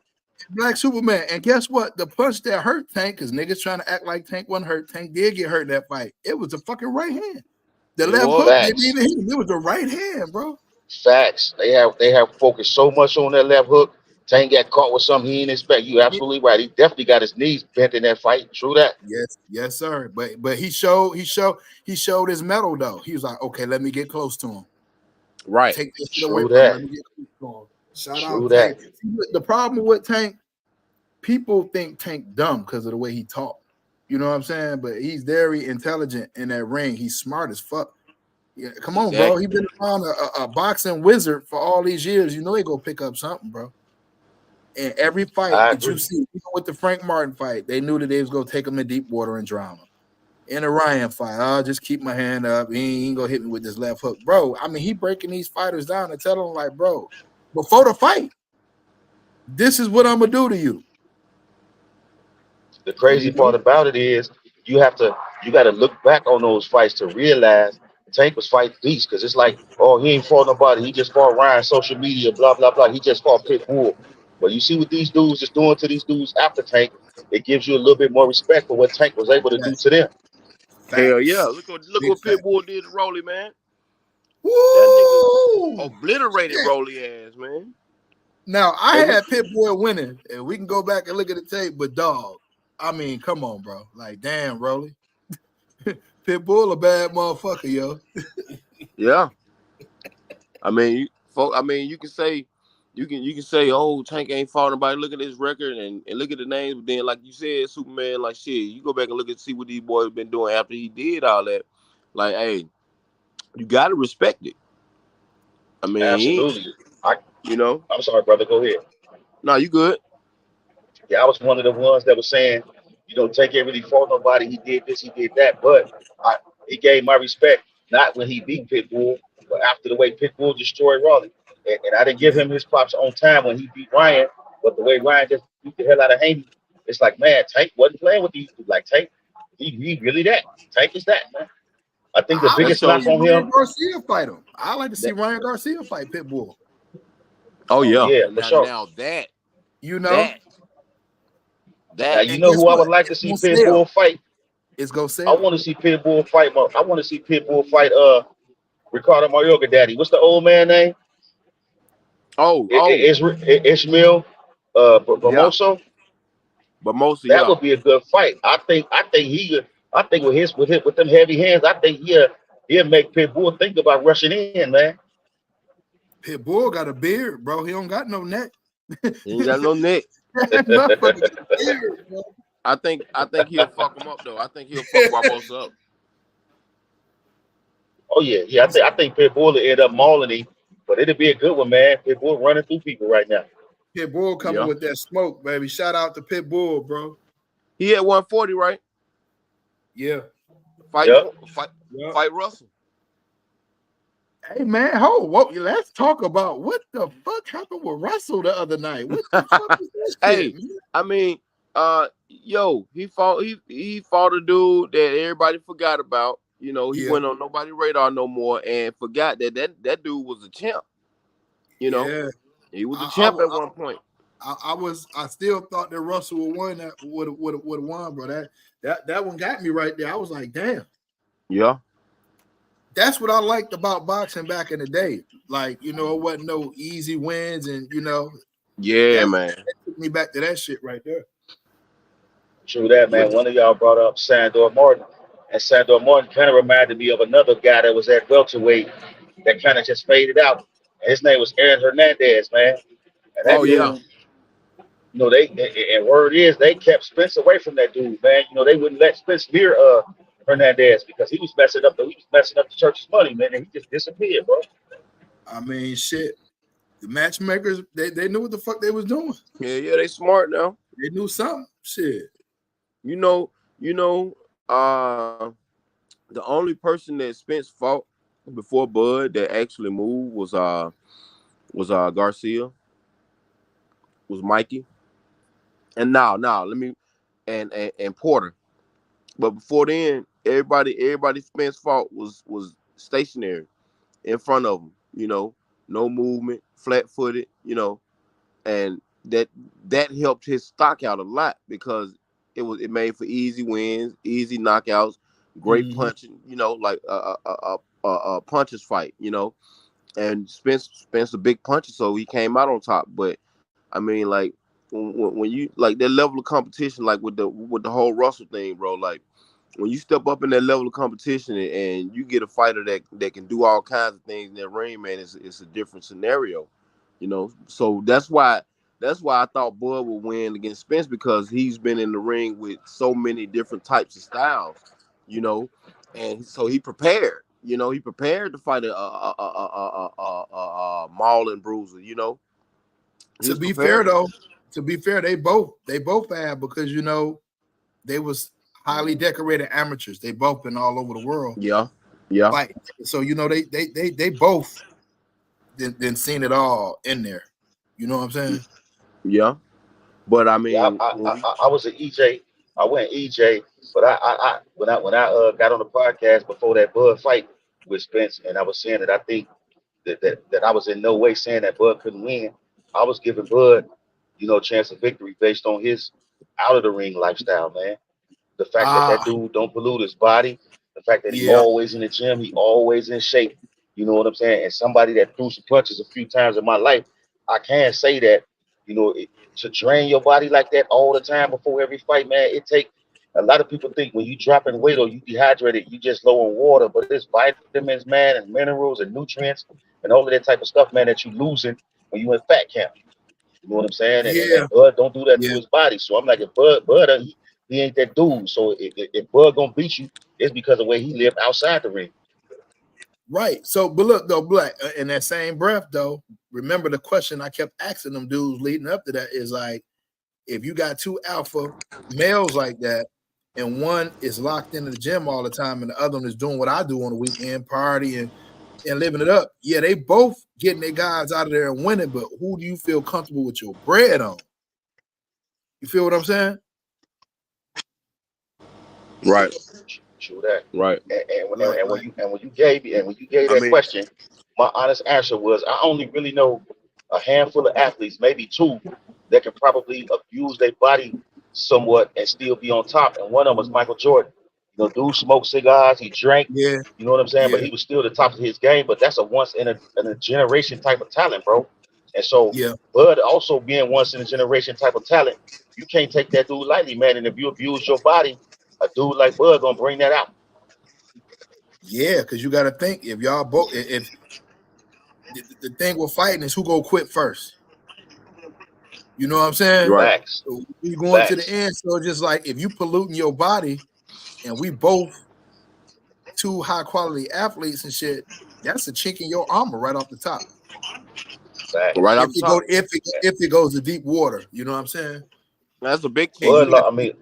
Black Superman. And guess what? The punch that hurt Tank, because niggas trying to act like Tank wasn't hurt. Tank did get hurt in that fight. It was a fucking right hand. The left hook didn't even hit him. It was the right hand, bro. Facts. They have focused so much on that left hook. Tank got caught with something he didn't expect. You absolutely right. He definitely got his knees bent in that fight. True that. Yes, sir. But he showed his mettle though. He was like, okay, let me get close to him. Right. Take this shit away from him. Let me get close to him. Shout out Tank. The problem with Tank, people think Tank dumb because of the way he talked. You know what I'm saying? But he's very intelligent in that ring. He's smart as fuck. Yeah, come on, bro. He's been around a boxing wizard for all these years. You know he gonna pick up something, bro. And every fight that you see, even with the Frank Martin fight, they knew that they was gonna take him in deep water and drown him. In a Ryan fight, I'll just keep my hand up. He ain't gonna hit me with this left hook, bro. I mean, he breaking these fighters down and telling them like, bro, before the fight, this is what I'm gonna do to you. The crazy part about it is you got to look back on those fights to realize Tank was fighting beasts, because it's like, oh, he ain't fought nobody. He just fought Ryan, social media, blah, blah, blah. He just fought Pitbull. But you see what these dudes is doing to these dudes after Tank, it gives you a little bit more respect for what Tank was able to do to them. Hell yeah. Look what Pitbull did to Rolly, man. Woo! That nigga obliterated Rolly ass, man. Now, I had Pitbull winning, and we can go back and look at the tape, but dog, I mean, come on, bro. Like, damn, Rolly. Pitbull a bad motherfucker, yo. Yeah. I mean, you can say, oh, Tank ain't fought nobody. Look at his record and look at the names. But then, like you said, Superman, like shit, you go back and look and see what these boys been doing after he did all that. Like, hey, you gotta respect it. I mean, absolutely. You know, I'm sorry, brother. Go ahead. No, you good. Yeah, I was one of the ones that was saying, Tank ain't really fought nobody. He did this, he did that. But he gave my respect, not when he beat Pitbull, but after the way Pitbull destroyed Raleigh. And I didn't give Yeah. him his props on time when he beat Ryan, but the way Ryan just beat the hell out of Haney, it's like, man, Tank wasn't playing with these dudes. Like, Tank, he really that. Tank is that, man. I think the I That like biggest to knock shows see you. on Ryan him, Garcia fight him. I like to see That. Ryan Garcia fight Pitbull. Oh oh, yeah. yeah, for Now, sure. now that You know, that Now, that you and know guess who I what? would like to It's see gonna sell. Pitbull fight? It's gonna I sell. want to see Pitbull fight. I want to see Pitbull fight Ricardo Mayorga daddy. What's the old man name? oh Ishmael yeah, Bamoso. but mostly That yeah. would be a good fight. I think with them heavy hands, I think he'll make Pitbull think about rushing in, man. Pitbull got a beard, bro. He don't got no neck. He ain't got no neck. That motherfucker got a beard, bro. I think he'll fuck him up though. I think he'll fuck Barbosa up. Oh yeah. I think Pitbull will end up mauling him, but it'll be a good one, man. Pitbull running through people right now. Pitbull coming Yeah. with that smoke, baby. Shout out to Pitbull, bro. He at 140, right? Yeah. Fight Yep. Yeah. fight Russell. Hey man, let's talk about what the fuck happened with Russell the other night. What the fuck is that shit, Hey, man? I mean, he fought a dude that everybody forgot about. He Yeah, went on nobody's radar no more and forgot that dude was a champ. yeah. He was a I, champ at I, one point. I still thought that Russell would win that would have won, bro. That one got me right there. I was like, damn. Yeah. That's what I liked about boxing back in the day. Like, it wasn't no easy wins, and Yeah, that man. took me back to that shit right there. True that, Yeah. man. One of y'all brought up Sandor Martin, and Sandor Martin kind of reminded me of another guy that was at welterweight that kind of just faded out. And his name was Aaron Hernandez, man. And Oh that yeah. dude, and word is they kept Spence away from that dude, man. They wouldn't let Spence near Hernandez because he was messing up the church's money, man, and he just disappeared, bro. I mean, shit. The matchmakers, they knew what the fuck they was doing. Yeah, they smart now. They knew something. Shit. You know, you know, the only person that Spence fought before Bud that actually moved was Garcia, was Mikey. And now let me and Porter. But before then, everybody Spence fought was stationary in front of him, no movement, flat footed, and that helped his stock out a lot because it made for easy wins, easy knockouts, great punching, like a puncher's fight, and Spence a big puncher, so he came out on top. But I mean, like when you like that level of competition, like with the whole Russell thing, bro, like when you step up in that level of competition and you get a fighter that can do all kinds of things in that ring, man, it's a different scenario, So that's why I thought Bud would win against Spence because he's been in the ring with so many different types of styles, and so he prepared. He prepared to fight a mauling bruiser. He To was be fair, prepared. though, they both had because they was highly decorated amateurs. They both been all over the world Yeah. fighting. So they both then seen it all in there. You know what I'm saying? Yeah. But I Yeah, mean, I was an EJ. I went EJ, but when I got on the podcast before that Bud fight with Spence, and I was saying that I think that I was in no way saying that Bud couldn't win. I was giving Bud, chance of victory based on his out of the ring lifestyle, man. The fact that Ah, dude don't pollute his body, the fact that he yeah, always in the gym, he always in shape. You know what I'm saying? And somebody that threw some punches a few times in my life, I can say that, to drain your body like that all the time before every fight, man, it take a lot of people think when you dropping weight or you dehydrated, you just low in water, but it's vitamins, man, and minerals and nutrients and all of that type of stuff, man, that you losing when you in fat camp. You know what I'm saying? yeah, And Bud don't do that to yeah. his body. So I'm like, if Bud he ain't that dude. So if Bud gonna beat you, it's because of the way he lived outside the ring. Right. So, but look though, Black, in that same breath though, remember the question I kept asking them dudes leading up to that is like, if you got two alpha males like that, and one is locked into the gym all the time, and the other one is doing what I do on the weekend, partying and living it up. Yeah, they both getting their guys out of there and winning, but who do you feel comfortable with your bread on? You feel what I'm saying? Right. True that. Right. And when you gave that question, my honest answer was I only really know a handful of athletes, maybe two, that can probably abuse their body somewhat and still be on top. And one of them was Michael Jordan. You know, dude smoked cigars, he drank. Yeah. You know what I'm saying? Yeah. But he was still the top of his game. But that's a once in a generation type of talent, bro. And so, Yeah. Bud also being once in a generation type of talent, you can't take that dude lightly, man. And if you abuse your body, a dude like Bud gonna bring that out. Yeah, because you got to think if y'all both, if the thing with fighting is who go quit first. You know what I'm saying? Right. Facts. So we going to the end. So just like if you polluting your body, and we both two high quality athletes and shit, that's a chink in your armor right off the top. Facts. Right If off the it top. go if it goes to deep water, you know what I'm saying? That's a big key. Bud, I mean,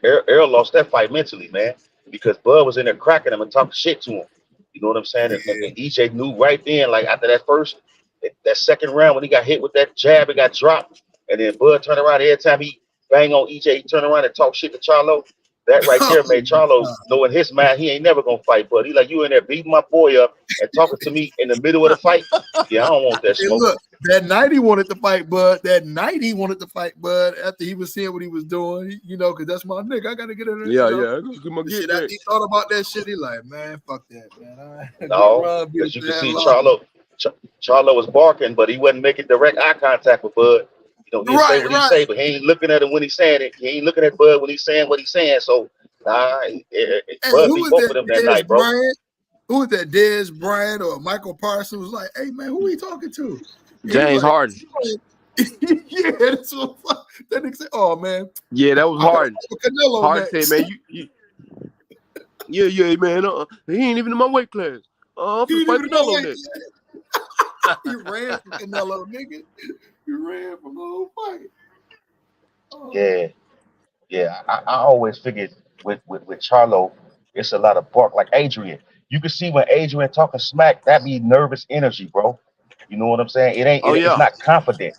Errol lost that fight mentally, man, because Bud was in there cracking him and talking shit to him. You know what I'm saying? Yeah. And EJ knew right then, like after that second round when he got hit with that jab, it got dropped, and then Bud turned around every time he bang on EJ, he turned around and talk shit to Charlo. That right there made Charlo know in his mind he ain't never gonna fight Bud. He like, you in there beating my boy up and talking to me in the middle of the fight. Yeah, I don't want that smoke. Look, that night he wanted to fight Bud. After he was seeing what he was doing, you know, because that's my nigga. I gotta get in there. Yeah, you know? yeah. Shit, after he thought about that shit, he like, man, fuck that, man. No, because you can see Charlo was barking, but he wasn't making direct eye contact with Bud. You know, he'll say what he say, but he ain't looking at him when he's saying it. He ain't looking at Bud when he's saying what he's saying. So, Bud beat both of them that night, bro. Who was that? Dez Bryant or Michael Parsons was like, hey, man, who are you talking to? James Harden. Yeah, that's what that nigga said. Oh, man. Yeah, that was Harden. Harden said, man, yeah, man. He ain't even in my weight class. I'm finna fight Canelo next. He ran from Canelo, nigga. He ran from the whole fight. Oh. Yeah. I always figured with Charlo, it's a lot of bark. Like Adrian, you can see when Adrian talking smack, that be nervous energy, bro. You know what I'm saying? It's not confident.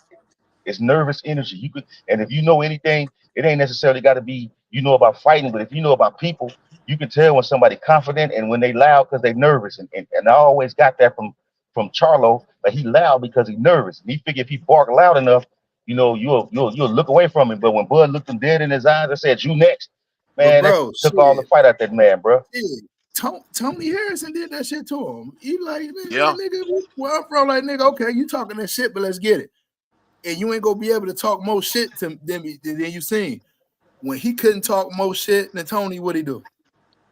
It's nervous energy. You could, and if you know anything, it ain't necessarily got to be about fighting, but if you know about people, you can tell when somebody confident and when they loud because they nervous. And I always got that from Charlo, but he loud because he nervous. And he figured if he bark loud enough, you'll look away from him. But when Bud looked him dead in his eyes and said, "You next," man, that took all the fight out that man, bro. Tony Harrison did that shit to him. He like, man, nigga, where I'm from, like, nigga, okay, you talking that shit, but let's get it. And you ain't gonna be able to talk more shit than you seen. When he couldn't talk more shit than Tony, what'd he do?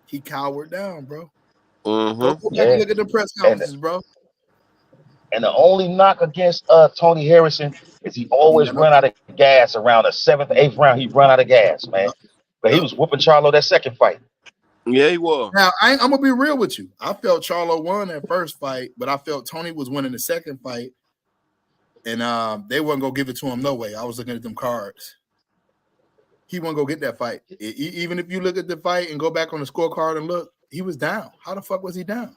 He cowered down, bro. Mm-hmm. Go back and look at the press conferences, bro. And the only knock against Tony Harrison is he always run out of gas around the 7th, 8th round. He run out of gas, man. But he was whooping Charlo that second fight. Yeah, he was. Now, I'm gonna be real with you. I felt Charlo won that first fight, but I felt Tony was winning the second fight. And they wasn't gonna give it to him no way. I was looking at them cards. He wasn't gonna get that fight. Even if you look at the fight and go back on the scorecard and look, he was down. How the fuck was he down?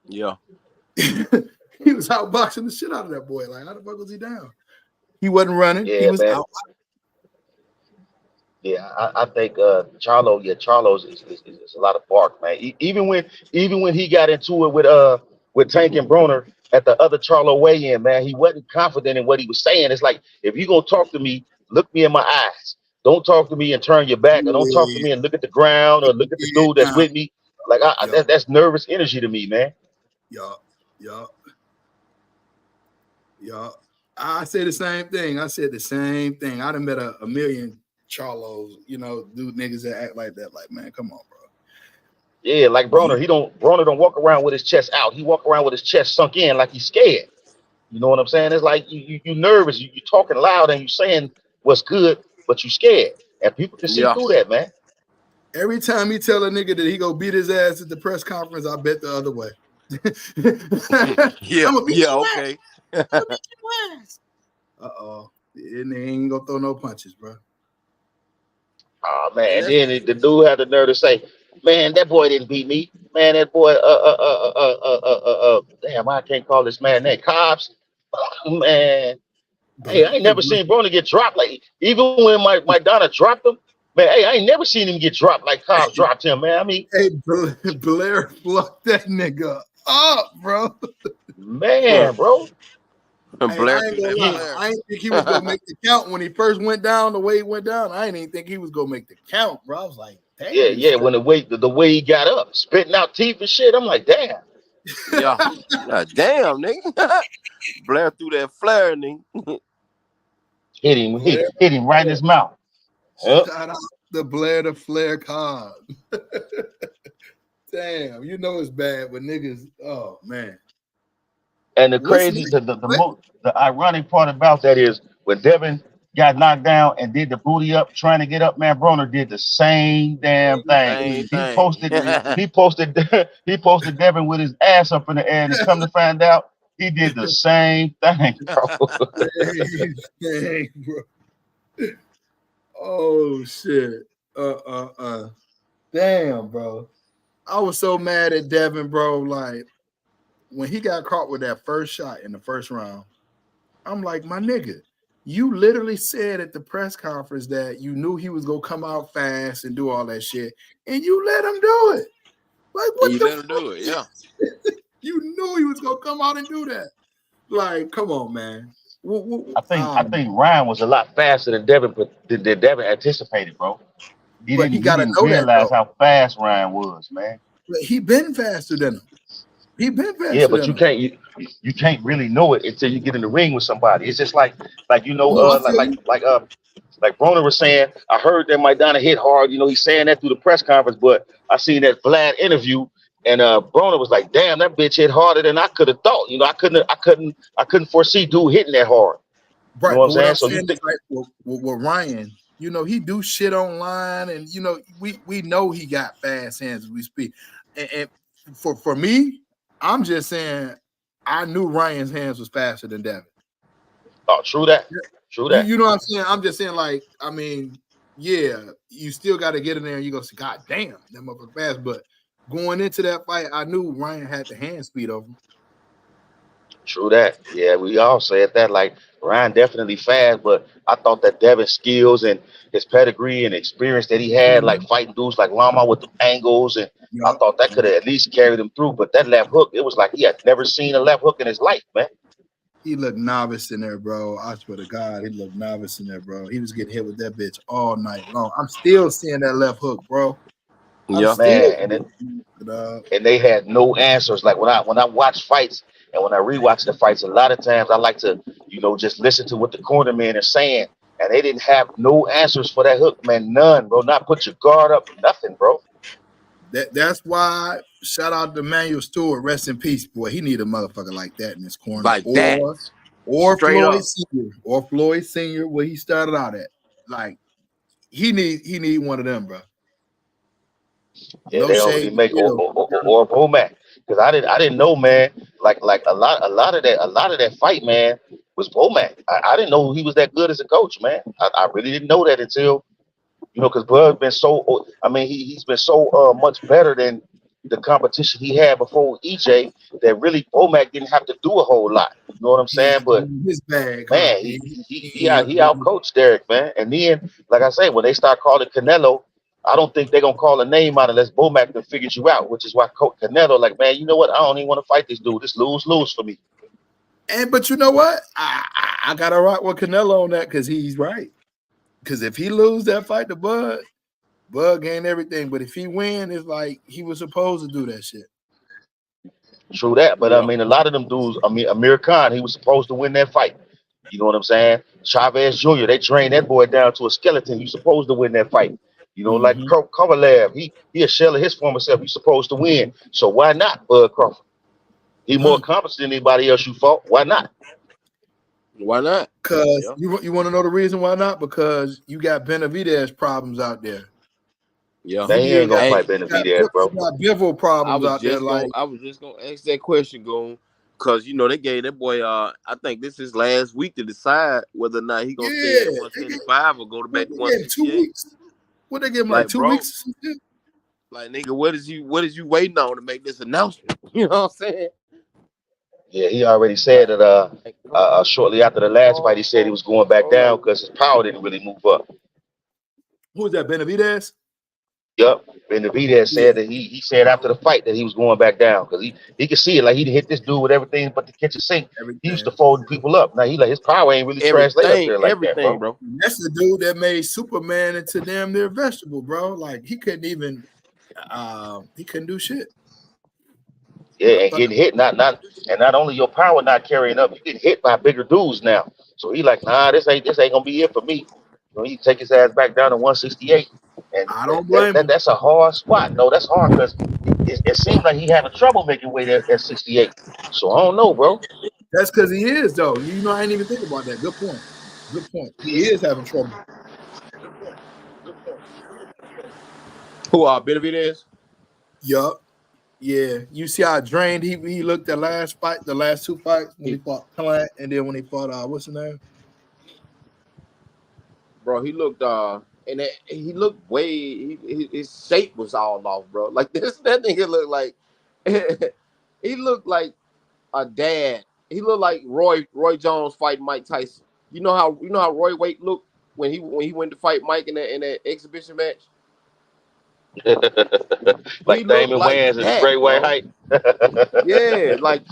Yeah. He was outboxing the shit out of that boy. Like, how the fuck was he down? He wasn't running. Yeah, he was man. out. Yeah, I think Charlo is a lot of bark, man. Even when he got into it with Tank and Broner at the other Charlo weigh-in, man, he wasn't confident in what he was saying. It's like, if you're gonna talk to me, look me in my eyes. Don't talk to me and turn your back, or don't talk to me and look at the ground or look at the dude that's with me. Like that's nervous energy to me, man. Yeah. I said the same thing. I done met a million Charlos, dude, niggas that act like that. Like, man, come on, bro. Yeah, like Broner, Broner don't walk around with his chest out. He walk around with his chest sunk in like he's scared. You know what I'm saying? It's like you nervous. You talking loud and you saying what's good, but you scared. And people can see through that, man. Every time he tell a nigga that he go beat his ass at the press conference, I bet the other way. Yeah, okay. I'm gonna beat your ass. And they ain't gonna throw no punches, bro. Oh And man, that's then the dude had the nerve to say, "Man, that boy didn't beat me. Man, that boy, damn, I can't call this man name. Cobbs, man. Hey, I ain't never seen Broner get dropped like even when my Donna dropped him. Man, hey, I ain't never seen him get dropped like Cobbs dropped him, man. I mean, Hey, Blair fucked that nigga up, bro. man, bro. and Hey, Blair I ain't threw gonna that lie. flare. I ain't think he was gonna make the count when he first went down. The way he went down, I didn't even think he was gonna make the count, bro. I was like, Yeah, damn, he yeah. When the way he got up, spitting out teeth and shit, I'm like, damn. Yeah. God damn, nigga. Blair threw that flare, nigga. Hit him, Blair, hit him right in his mouth. Yep. shout out to Blair the Flair Cobb. Damn, you know it's bad when niggas. Oh man, And the what's crazy, next? the ironic part about that is when Devin got knocked down and did the booty up, trying to get up, man, Broner did the same damn thing. Same He thing. posted, he posted, he posted Devin with his ass up in the air, and come to find out, he did the same thing, bro. Dang, bro. Oh shit. Damn, bro. I was so mad at Devin, bro. Like when he got caught with that first shot in the first round, I'm like, my nigga, you literally said at the press conference that you knew he was gonna come out fast and do all that shit, and you let him do it. Like, And what you the let him fuck? do it, yeah. You knew he was gonna come out and do that. Like, come on, man. I think Ryan was a lot faster than Devin, than Devin anticipated, bro. But he He gotta didn't know that realize though. how fast Ryan was, man. But he been faster than him. He been Yeah, faster but than him. you can't really know it until you get in the ring with somebody. It's just like you know No, I feel you. like Broner was saying. I heard that Maidana hit hard. You know, he's saying that through the press conference, but I seen that Vlad interview, and Broner was like, "Damn, that bitch hit harder than I could have thought." You know, I couldn't foresee dude hitting that hard. You know Right, what I'm but what saying? I'm So you saying is think, like with Ryan, you know, he do shit online, and you know, we know he got fast hands as we speak. And for me, I'm just saying I knew Ryan's hands was faster than Devin. oh, true that, true that. You know what I'm saying? I'm just saying, like, I mean, yeah, you still got to get in there and you go say, God damn, that motherfucker fast. But going into that fight, I knew Ryan had the hand speed of him. True that. Yeah, we all said that. Like Ryan definitely fast, but I thought that Devin's skills and his pedigree and experience that he had, like fighting dudes like Lama with the angles, and I Yup. thought that could have at least carried him through. But that left hook, it was like he had never seen a left hook in his life, man. He looked novice in there, bro. I swear to God, he looked novice in there, bro. He was getting hit with that bitch all night long. I'm still seeing that left hook, bro. I'm Yeah. still Man, uh, and they had no answers. Like when I watch fights and when I rewatch the fights, a lot of times I like to, just listen to what the cornermen are saying. And they didn't have no answers for that hook, man. None, bro. Not put your guard up, nothing, bro. that's why shout out to Manuel Stewart, rest in peace, boy. He need a motherfucker like that in his corner, Like that. or Straight Floyd up. Senior, where he started out at. Like he need one of them, bro. Yeah, No they already shade, make or Bomac. Because I didn't know, man. Like a lot of that fight, man, was Bomac. I didn't know he was that good as a coach, man. I really didn't know that until because Bud been so. I mean, he's been so much better than the competition he had before EJ that really Bomac didn't have to do a whole lot. You know what I'm he saying? But his bag, huh? man, he out coached Derek, man. And then, like I say, when they start calling Canelo, I don't think they're gonna call a name out unless Bomac can figure you out, which is why Coach Canelo, like, man, you know what? I don't even want to fight this dude. This lose for me. But you know what? I gotta rock with Canelo on that because he's right. Because if he lose that fight to Bud gained everything. But if he win, it's like he was supposed to do that shit. True that, but I Yeah. mean, a lot of them dudes. I mean, Amir Khan, he was supposed to win that fight. You know what I'm saying? Chavez Jr., they trained that boy down to a skeleton. He's supposed to win that fight. Like Mm-hmm. Kovalev, he a shell of his former self. He's supposed to win. So why not Bud Crawford? He more accomplished than anybody else you fought. Why not? Why not? Because Yeah. you want to know the reason why not? Because you got Benavidez problems out there. Yeah. Man, he ain't gonna Hey, fight Benavidez, bro. You got Bivol problems out there. Like I was just gonna ask that question, Goon. Cause they gave that boy I think this is last week to decide whether or not he gonna stay Yeah, at 175 or go back to they gave him 2 168. weeks. What they give him like Like, 2 bro, weeks or something? like, nigga, what is you waiting on to make this announcement? You know what I'm saying? Yeah, he already said Like, that shortly after the last fight, he said he was going back down because his power didn't really move up. Who was that? Benavidez? Yup. Benavidez Yeah, said that he said after the fight that he was going back down because he could see it, like he hit this dude with everything but the kitchen sink. He used to everything. fold people up. Now he like his power ain't really translate up there like that, everything, bro. bro. And that's the dude that made Superman into damn near vegetable, bro. Like he couldn't even, he couldn't do shit. Yeah, I and thought, getting hit, not only your power not carrying up, you get hit by bigger dudes now. So he like, nah, this ain't gonna be it for me. So he take his ass back down to 168, and I don't blame him. that's a hard spot. No, that's hard because it seemed like he having trouble making weight at 68. So I don't know, bro. That's because he is though. You know, I didn't even think about that. Good point. Good point. He is having trouble. Who Benavidez? Yup. Yeah. You see how drained he looked the last 2 fights when he fought Plant and then when he fought what's his name? Bro, he looked he looked his shape was all off, bro. Like that nigga looked like he looked like a dad. He looked like Roy Jones fighting Mike Tyson. You know how Roy Wade looked when he went to fight Mike in that exhibition match? He Like looked Damon like Wayans and that, Bray Wyatt bro. height. Yeah, like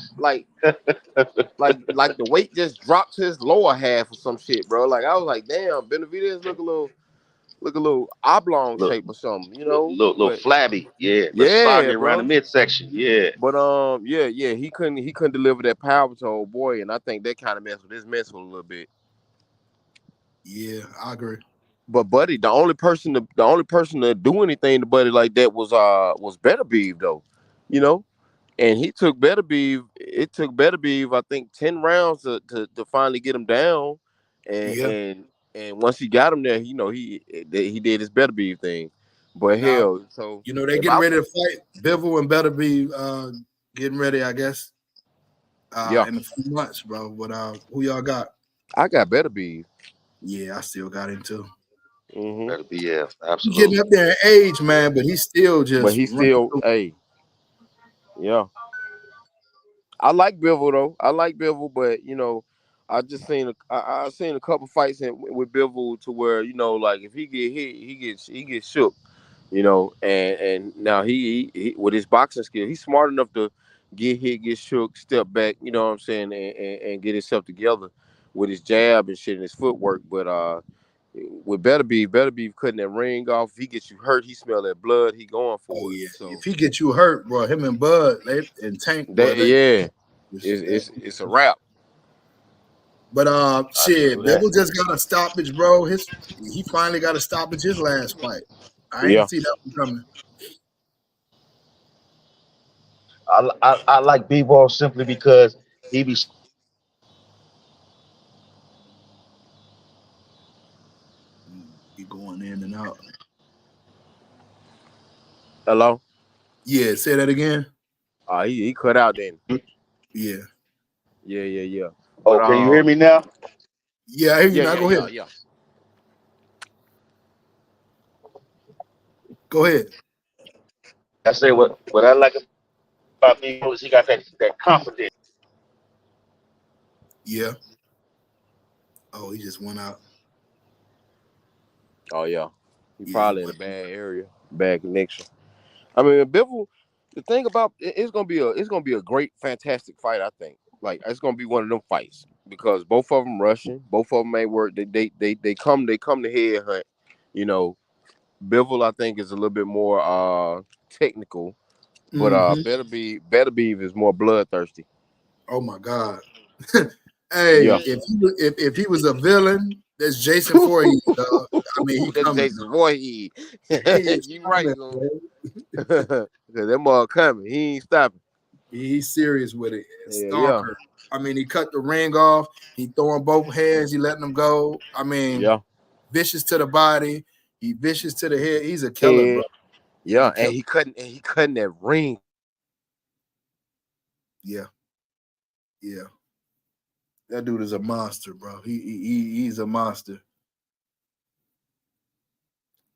the weight just dropped to his lower half or some shit, bro. Like I was like, damn, Benavidez look a little oblong look, shape or something, you know. little But flabby, yeah, but yeah, soggy around the bro. midsection, yeah. But yeah, he couldn't deliver that power to old boy, and I think that kind of messed with his mental a little bit. Yeah, I agree. But Buddy, the only person to do anything to Buddy like that was Better Beeve though, you know. And he took Better Beeve. It took Better Beeve, I think, 10 rounds to finally get him down, and Yeah. and and once he got him there, he did his Better Beeve thing. But Now, hell, so you know, they're if getting I ready to fight. Bivol and Better be getting ready, I guess, yeah, in a few months, bro. But who y'all got? I got Better Beeve. Yeah, I still got him too. Hmm. Better be, yeah, He's getting absolutely. up there in age, man, but he's still But just he running still, through. hey, yeah. I like Bivol though. I like Bivol, but I seen a couple fights with Bivol to where like if he get hit, he gets shook, and now he with his boxing skill, he's smart enough to get hit, get shook, step back, you know what I'm saying, and get himself together with his jab and shit and his footwork. But with Better Beef cutting that ring off, if he gets you hurt, he smell that blood, he going Oh for it. yeah, So if he gets you hurt, bro, him and Bud and Tank, boy, that yeah, it's a that. wrap. But I can shit, do that. Bivol just got a stoppage, bro. He finally got a stoppage his last fight. I Yeah. ain't see that one coming. I like B-ball simply because he be He going in and out. Hello. Yeah, say that again. He cut out then. Yeah, Yeah. But Oh, can you hear me now? yeah. I hear you yeah, now. yeah, Go yeah, ahead. yeah. Go ahead. I say what I like about B-ball is he got that confidence. Yeah. Oh, he just went out. Oh yeah. He Yeah, he probably in a went. bad area, bad connection. I mean, Bivol. The thing about it's gonna be a great, fantastic fight. I think. Like it's gonna be one of them fights because both of them rushing, both of them may work. They come to head hunt. You know, Bivol I think is a little bit more technical, but Mm-hmm. Better Be is more bloodthirsty. Oh my God. Hey, Yeah. if he was a villain, that's Jason Voorhees, dog. I mean, he That's coming, Jason dog. Voorhees. He is You right, coming, though. bro. Cause that mother coming. He ain't stopping. He's serious with it. Yeah. Stalker. I mean, he cut the ring off. He throwing both hands. He letting them go. I mean, Yeah. vicious to the body. He vicious to the head. He's a killer, bro. Head. He's Yeah. a And killer. he cutting that ring. Yeah. Yeah. That dude is a monster, bro. He's a monster.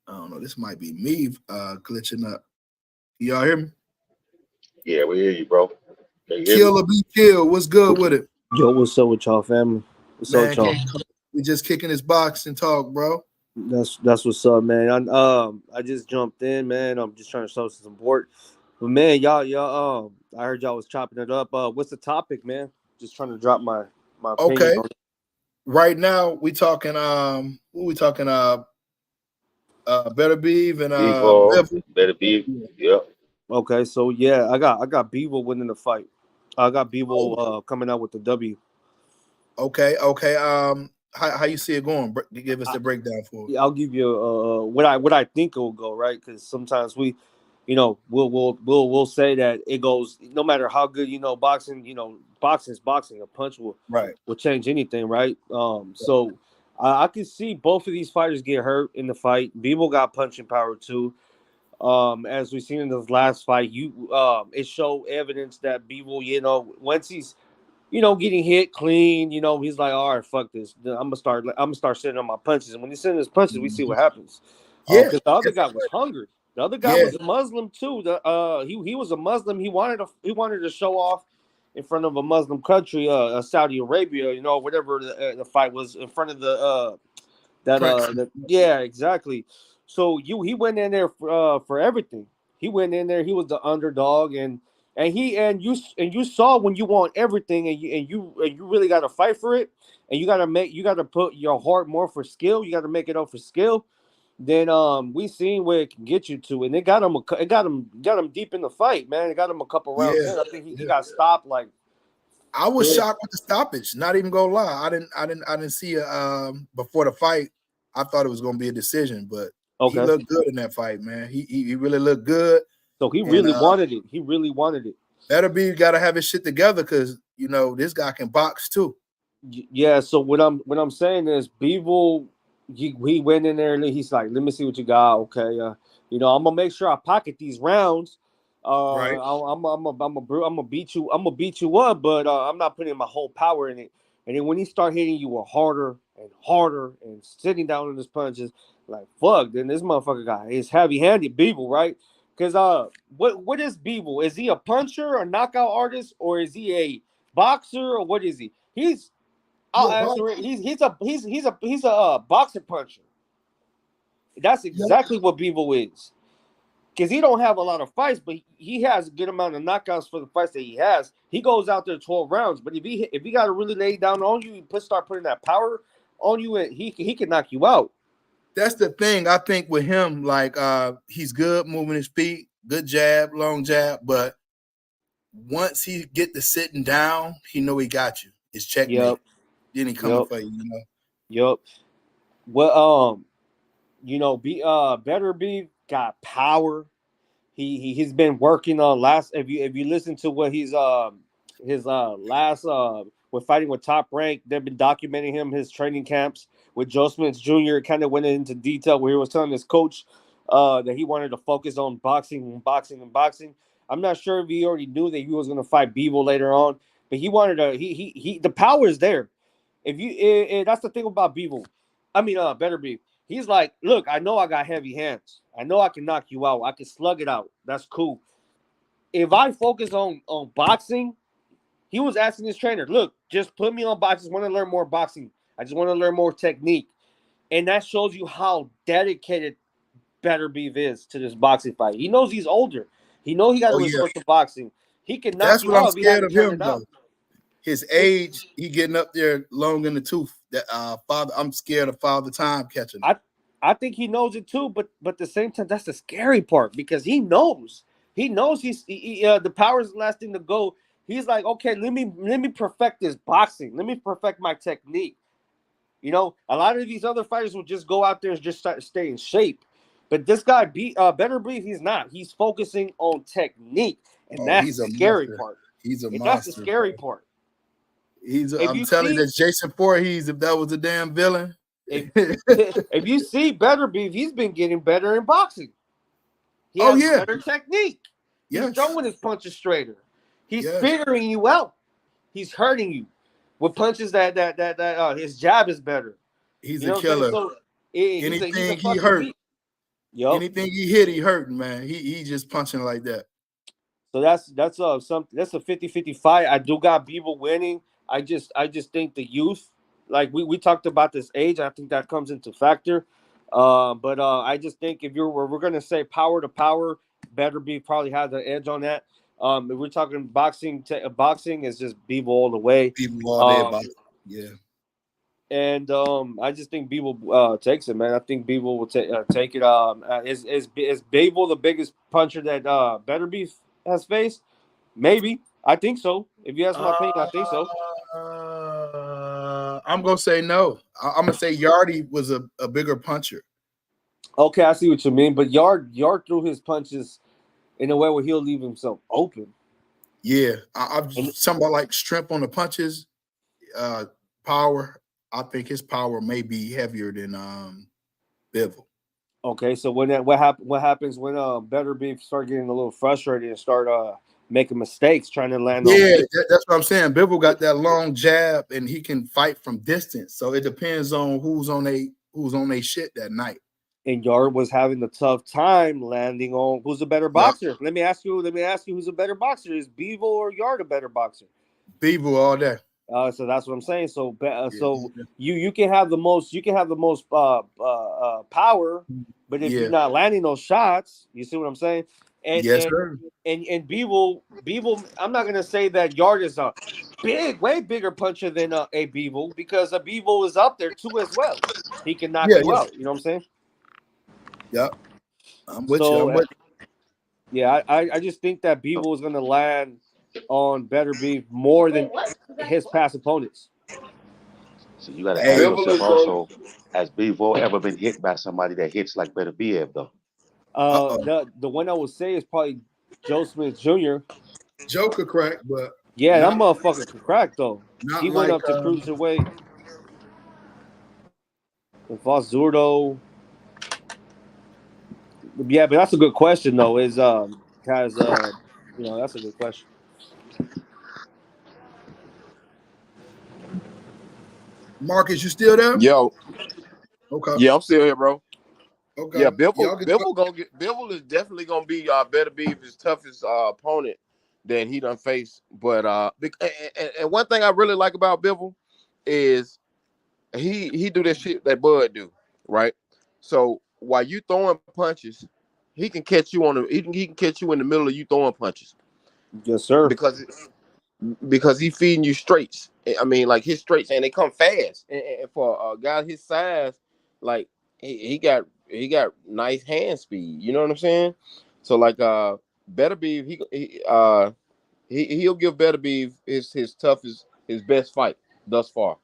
I don't know. This might be me glitching up. Y'all hear me? Yeah, we hear you, bro. Can you hear me? Kill or be killed. What's good with it? Yo, what's up with y'all, family? What's up Man, with y'all? we just kicking this box and talk, bro. That's what's up, man. I just jumped in, man. I'm just trying to show some support. But man, y'all, I heard y'all was chopping it up. What's the topic, man? Just trying to drop my opinion Okay. on it. Right now we talking who we talking Better Beeve and Before, Beverly. better be. Yeah. Okay, so yeah, I got Bevo winning the fight. I got Oh, Bevo coming out with the W. okay. How you see it going? Give us the breakdown for it. Yeah, I'll give you what I think it will go, right? Because sometimes we, we'll say that it goes no matter how good boxing. Boxing is boxing. A punch Right. will change anything, right? So I can see both of these fighters get hurt in the fight. Bebo got punching power too. As we've seen in this last fight, it showed evidence that Bebo, once he's getting hit clean. He's like, all right, fuck this. I'm gonna start sitting on my punches. And when he's sitting his punches, we see what happens. Yeah. Because the other guy was hungry. The other guy Yeah. was a Muslim too. He was a Muslim. He wanted to show off in front of a Muslim country, Saudi Arabia. Whatever the fight was in front of Prince. yeah, exactly. So he went in there for everything. He went in there. He was the underdog, and you saw when you want everything, and you really got to fight for it, and you got to put your heart more for skill. You got to make it up for skill. Then we seen where it can get you to, and it got him deep in the fight, man. It got him a couple rounds Yeah. in. I think he got stopped like. I was Yeah. shocked with the stoppage. Not even gonna lie. I didn't see it before the fight. I thought it was gonna be a decision, but he Okay. looked good in that fight, man. He really looked good. So he And really wanted it. He really wanted it. Better Be gotta have his shit together because this guy can box too. Yeah, so what I'm saying is Bevel, he went in there and he's like, let me see what you got. Okay, I'm gonna make sure I pocket these rounds. Right. I'm gonna beat you up, but I'm not putting my whole power in it. And then when he start hitting you with harder and harder and sitting down in his punches, like fuck, then this motherfucker guy is heavy handed Bevel, right? Because what is Bevel? Is he a puncher, a knockout artist, or is he a boxer, or what is he? I'll Yeah, answer it. He's a boxer puncher. That's yeah, exactly what Bevo is. Because he don't have a lot of fights, but he has a good amount of knockouts for the fights that he has. He goes out there 12 rounds, but if he got to really lay down on you, start putting that power on you, and he can knock you out. that's the thing. I think with him, like he's good moving his feet, good jab, long jab, but once he get to sitting down, he know he got you. It's checkmate. Yep, Then he coming yep, for you, yep. Well, Better Be got power. He's been working on last. If you listen to what his last with fighting with Top Rank, they've been documenting his training camps with Joe Smith Jr. Kind of went into detail where he was telling his coach that he wanted to focus on boxing. I'm not sure if he already knew that he was going to fight Bevo later on, but he wanted to. He the power is there. That's the thing about Bevo. I mean, Better Be. He's like, look, I know I got heavy hands. I know I can knock you out. I can slug it out. That's cool. If I focus on boxing, he was asking his trainer, look, just put me on boxing. I just want to learn more boxing. I just want to learn more technique. And that shows you how dedicated Better Beef is to this boxing fight. He knows he's older. He knows he got to Oh yeah. resort to boxing. He can knock That's you what I'm out if he had scared to of turn him it out. though. His age, he getting up there long in the tooth. That father, I'm scared of Father Time catching him. I think he knows it too, but at the same time, that's the scary part because he knows the power is the last thing to go. He's like, okay, let me perfect this boxing. Let me perfect my technique. A lot of these other fighters will just go out there and just stay in shape, but this guy, Better Breathe, he's not. He's focusing on technique, and Oh, that's he's the a scary monster. part. He's a And that's the monster. scary part. If I'm you telling you, see, that's Jason Voorhees. If that was a damn villain, if you see Better Breathe, he's been getting better in boxing. He oh has yeah, better technique. He's yes, throwing his punches straighter. He's yes. figuring you out. he's hurting you with punches that his jab is better. He's You a know what I'm saying? killer. So he's a Anything he fucking hurt, beat. Yup. anything he hit, he hurting, man. He just punching like that. So that's a 50-50 fight. I do got Bivol winning. I just think the youth, like we talked about this age, I think that comes into factor. But I just think if we're gonna say power to power, better be probably has the edge on that. If we're talking boxing is just Bivol all the way. People all day Um, about it. Yeah. and I just think Bivol takes it, man. I think Bivol will take it. Is Bivol the biggest puncher that Better Beef has faced? Maybe. I think so. If you ask my opinion, I think so. I'm gonna say no. I'm gonna say Yardy was a bigger puncher. Okay, I see what you mean. But Yard threw his punches in a way where he'll leave himself open. Yeah, I'm And something about like strength on the punches, power. I think his power may be heavier than Bivol. okay, so what happens when Better Beef start getting a little frustrated and start making mistakes trying to land on Yeah, Bivol? that's what I'm saying. Bivol got that long jab, and he can fight from distance. So it depends on who's on a shit that night. And Yard was having a tough time landing on who's a better Yep, boxer. Let me ask you who's a better boxer. Is Bivol or Yard a better boxer? Bivol all day. So that's what I'm saying. So so Yeah, you can have the most power, but if you're yeah. not landing those shots, you see what I'm saying? And Yes, and sir. and Bivol, I'm not gonna say that Yard is a way bigger puncher than a Bivol because a Bivol is up there too as well. He can knock Yeah, you yeah. out. You know what I'm saying? Yep. I'm with you. So I'm with yeah, I just think that Bivol is gonna land on Better Beef more than his past opponents. So you got to you. ask Hey, Bivol yourself is going. also, has Bivol ever been hit by somebody that hits like Better Biev though? uh-oh. The one I would say is probably Joe Smith Jr. Joker crack, but Yeah, that not motherfucker could crack though. He not went like up to cruiserweight. And fought Zurdo. Yeah, but that's a good question though. Is because that's a good question. Marcus. You still there? Yo, Okay. yeah, I'm still here, bro. Okay. Yeah, Bivol, Y'all can talk. Bivol gonna get. Bivol is definitely gonna be Better Beef his toughest opponent that he done faced. But and one thing I really like about Bivol is he do that shit that Bud do, right? So while you throwing punches, he can catch you he can catch you in the middle of you throwing punches Yes, sir. because he feeding you straights. I mean, like his straights, and they come fast. And for a guy his size, like he got nice hand speed. You know what I'm saying? So like Better Beef, he'll give Better Beef his toughest, his best fight thus far.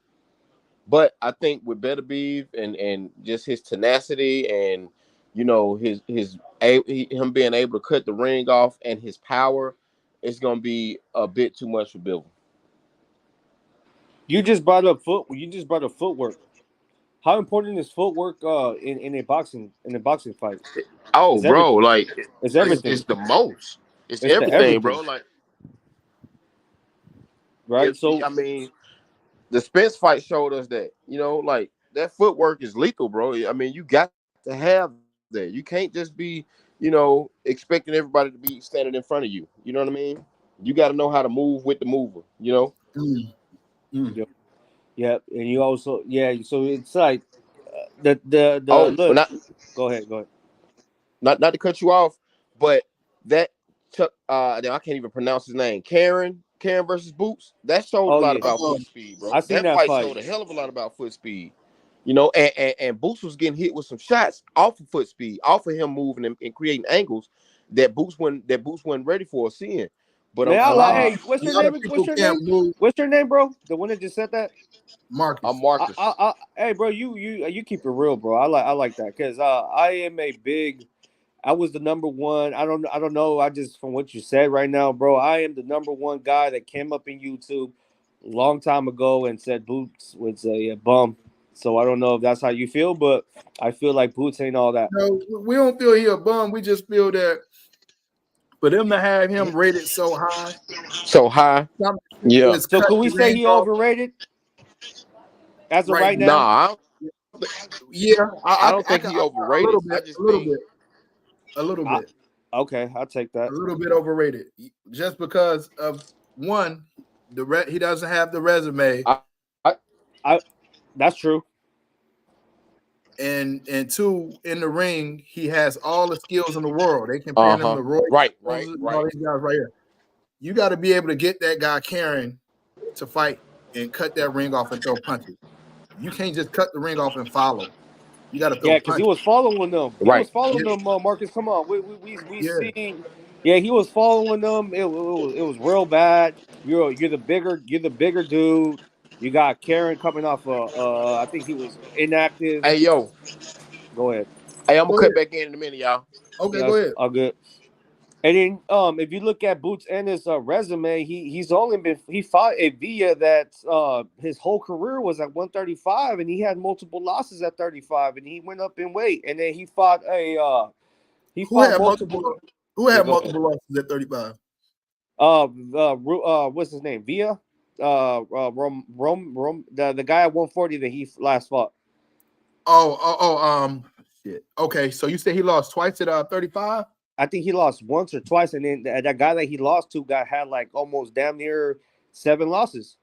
But I think with Better Beef and just his tenacity and him being able to cut the ring off and his power, it's gonna be a bit too much for Bill. You just brought up footwork. How important is footwork in a boxing fight? Oh, It's bro, everything. like It's it's everything. the most. It's It's the everything, everything, bro. Like right? I So mean, the Spence fight showed us that. Like that footwork is lethal, bro. I mean, you got to have that. You can't just be, expecting everybody to be standing in front of you. You know what I mean? You got to know how to move with the mover. Mm, mm. yeah, yeah, and you also So it's like the Oh, look. not Go ahead. not to cut you off, but that now I can't even pronounce his name. Karen versus Boots. That showed a Oh lot yeah, about Oh, foot speed, bro. I seen That that fight fight. showed a hell of a lot about foot speed. And Boots was getting hit with some shots off of foot speed, off of him moving and creating angles that Boots wasn't ready for seeing. But Man, I a like. lot of Hey, what's a your lot of name? What's people your can't name? move. What's your name, bro? The one that just said that. I'm Marcus. Marcus. Hey, bro, you keep it real, bro. I like that because I am a big. I was the number one. I don't know. I just from what you said right now, bro. I am the number one guy that came up in YouTube a long time ago and said Boots was a bum. So I don't know if that's how you feel, but I feel like Boots ain't all that. No, we don't feel he a bum. We just feel that for them to have him rated so high, So high. some Yeah. was So cut could we the say ring he off overrated as of right right now. now? Nah, Yeah, I don't I think can he a overrated. little I bit, just a little think bit, a little I, bit, okay, I'll take a that. little bit overrated, just because of one, he doesn't have the resume, I I that's true. and two, in the ring, he has all the skills in the world. They comparing him uh-huh. to Roy Right, Jones right, and all right. these guys right here. You got to be able to get that guy carrying to fight and cut that ring off and throw punches. You can't just cut the ring off and follow. You got to throw Yeah, because he punches. was following them. He Right. was following Yeah, them. Marcus, come on, we yeah. seen. Yeah, he was following them. It was real bad. You're the bigger dude. You got Karen coming off. I think he was inactive. Hey yo. Go ahead. Hey, I'm gonna Go cut ahead. back in a minute, y'all. Okay, Yeah, go that's ahead. all good. And then if you look at Boots and his resume, he's only been he fought a Villa that his whole career was at 135, and he had multiple losses at 35, and he went up in weight, and then he Who fought had multiple? multiple. Who Yeah, had go ahead. multiple losses at 35? What's his name? Villa. The guy at 140 that he last fought. Shit. Okay, so you say he lost twice at 35? I think he lost once or twice, and then that guy that he lost to had like almost damn near 7 losses.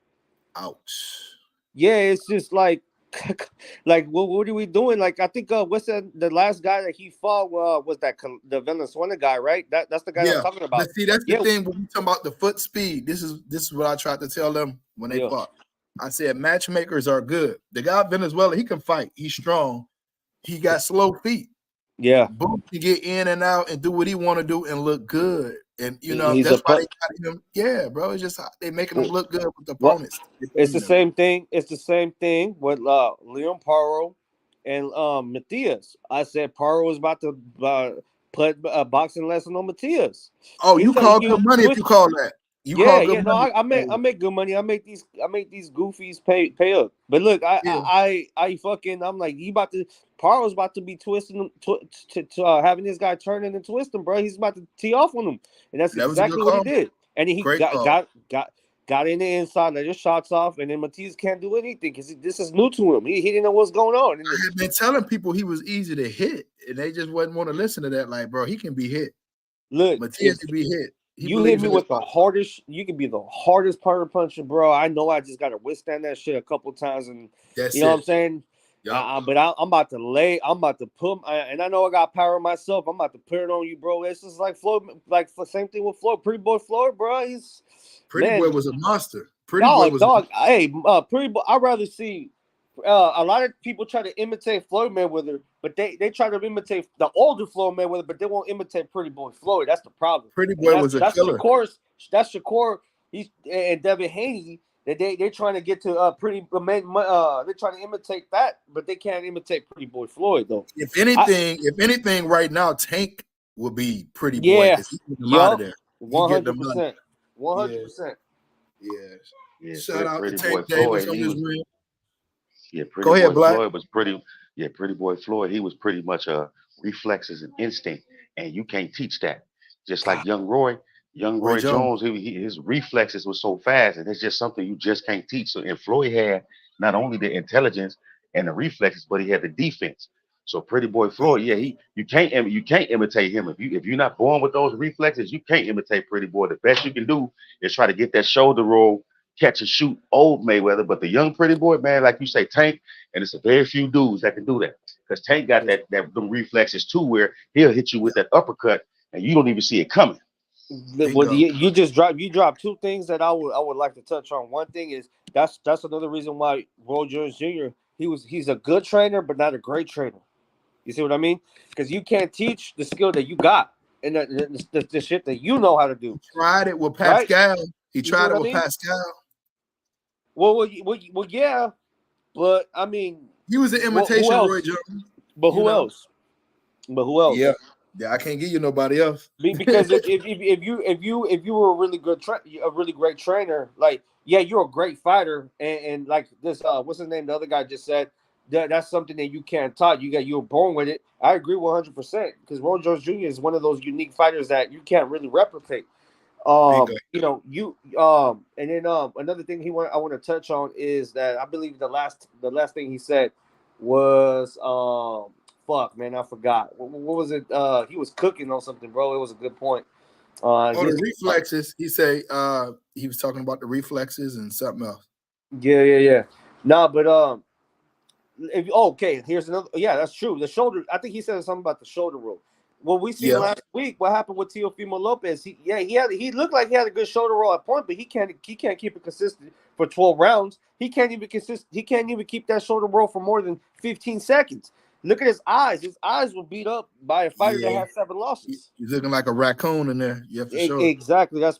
Ouch. Yeah, it's just like, like what are we doing? Like I think what's the last guy that he fought was the Venezuela guy, right? That's the guy I'm Yeah, talking but about. see, that's the Yeah, thing when we talking about the foot speed. This is what I tried to tell them when they yeah, fought. I said matchmakers are good. The guy Venezuela, he can fight. He's strong. He got slow feet. yeah. Boom can get in and out and do what he want to do and look good. And He's a that's why put. they got him. Yeah, bro. It's just they making him look good with the What? opponents. They It's putting the them. same thing. It's the same thing with Leon Paro and Matias. I said Paro was about to put a boxing lesson on Matias. Oh, He's you got call you good money if twist. you call that. You Yeah, call good yeah. No, money. I make good money. I make these goofies pay up. But look, Yeah, I'm like, you about to Paro's about to be twisting him having this guy turning and twisting, bro. He's about to tee off on him, and that's that was a good exactly what he call. did. And then he Great call. got in the inside, let his shots off, and then Matias can't do anything because this is new to him. He didn't know what's going on. I had been telling people he was easy to hit, and they just wouldn't want to listen to that. Like, bro, he can be hit. Look, Matias if can be hit. He you hit believes me in his with the body. hardest, you can be the hardest partner puncher, bro. I know I just got to withstand that shit a couple times, and That's you know what I'm it. saying. Yep. But I'm about to I'm about to put, and I know I got power myself. I'm about to put it on you, bro. It's just like Floyd, like the same thing with Floyd, Pretty Boy Floyd, bro. He's Pretty Boy man, was a monster. Pretty Boy dog, was. dog. Hey, Pretty Boy. I'd rather see. A lot of people try to imitate Floyd Mayweather, but they try to imitate the older Floyd Mayweather, but they won't imitate Pretty Boy Floyd. That's the problem. Pretty And Boy was a that's killer. Shakur. He's and Devin Haney. That they're trying to get to they're trying to imitate that, but they can't imitate Pretty Boy Floyd though. If anything, right now, Tank will be Pretty Boy Yeah, because he getting them out of yup, there. He getting them out. 100%, Yeah, 100%. yeah. Yeah, Shout out to Pretty Boy Tank Davis Floyd. on He his was win. Yeah, Go Pretty ahead, Boy Black. Floyd was pretty. Yeah, Pretty Boy Floyd. He was pretty much reflexes and instinct, and you can't teach that. Just like Young Roy, Young Roy Roy Jones. Jones, his reflexes were so fast, and it's just something you just can't teach. So, and Floyd had not only the intelligence and the reflexes, but he had the defense. So Pretty Boy Floyd, yeah, you can't imitate him if you're not born with those reflexes. You can't imitate Pretty Boy. The best you can do is try to get that shoulder roll, catch and shoot old Mayweather. But the young Pretty Boy, man, like you say, Tank, and it's a very few dudes that can do that. Because Tank got them reflexes too, where he'll hit you with that uppercut and you don't even see it coming. Well, Bingo. you dropped two things that I would like to touch on. One thing is that's another reason why Roy Jones Jr. He's a good trainer, but not a great trainer. You see what I mean? Because you can't teach the skill that you got and the shit that you know how to do, Tried it with right? Pascal. He You see tried what it I with mean? Pascal. Well, yeah, but I mean, He was an who imitation Roy else? Jones. But You who know. else? But who Yeah. else? Yeah, I can't give you nobody else. Because if you were a really a really great trainer, like yeah, you're a great fighter, and like this what's his name? The other guy just said that's something that you can't taught. You were born with it. I agree 100% because Roy Jones Jr. is one of those unique fighters that you can't really replicate. Bingo. And then another thing I want to touch on is that I believe the last thing he said was fuck man, I forgot. What was it? He was cooking on something, bro. It was a good point. The reflexes. He say he was talking about the reflexes and something else. Yeah. No, but okay, here's another. Yeah, that's true. The shoulder. I think he said something about the shoulder roll. What we seen last week, what happened with Teofimo Lopez? He looked like he had a good shoulder roll at point, but he can't keep it consistent for 12 rounds. He can't even keep that shoulder roll for more than 15 seconds. Look at his eyes. His eyes were beat up by a fighter that had 7 losses. He's looking like a raccoon in there. Yeah, for sure. Exactly. That's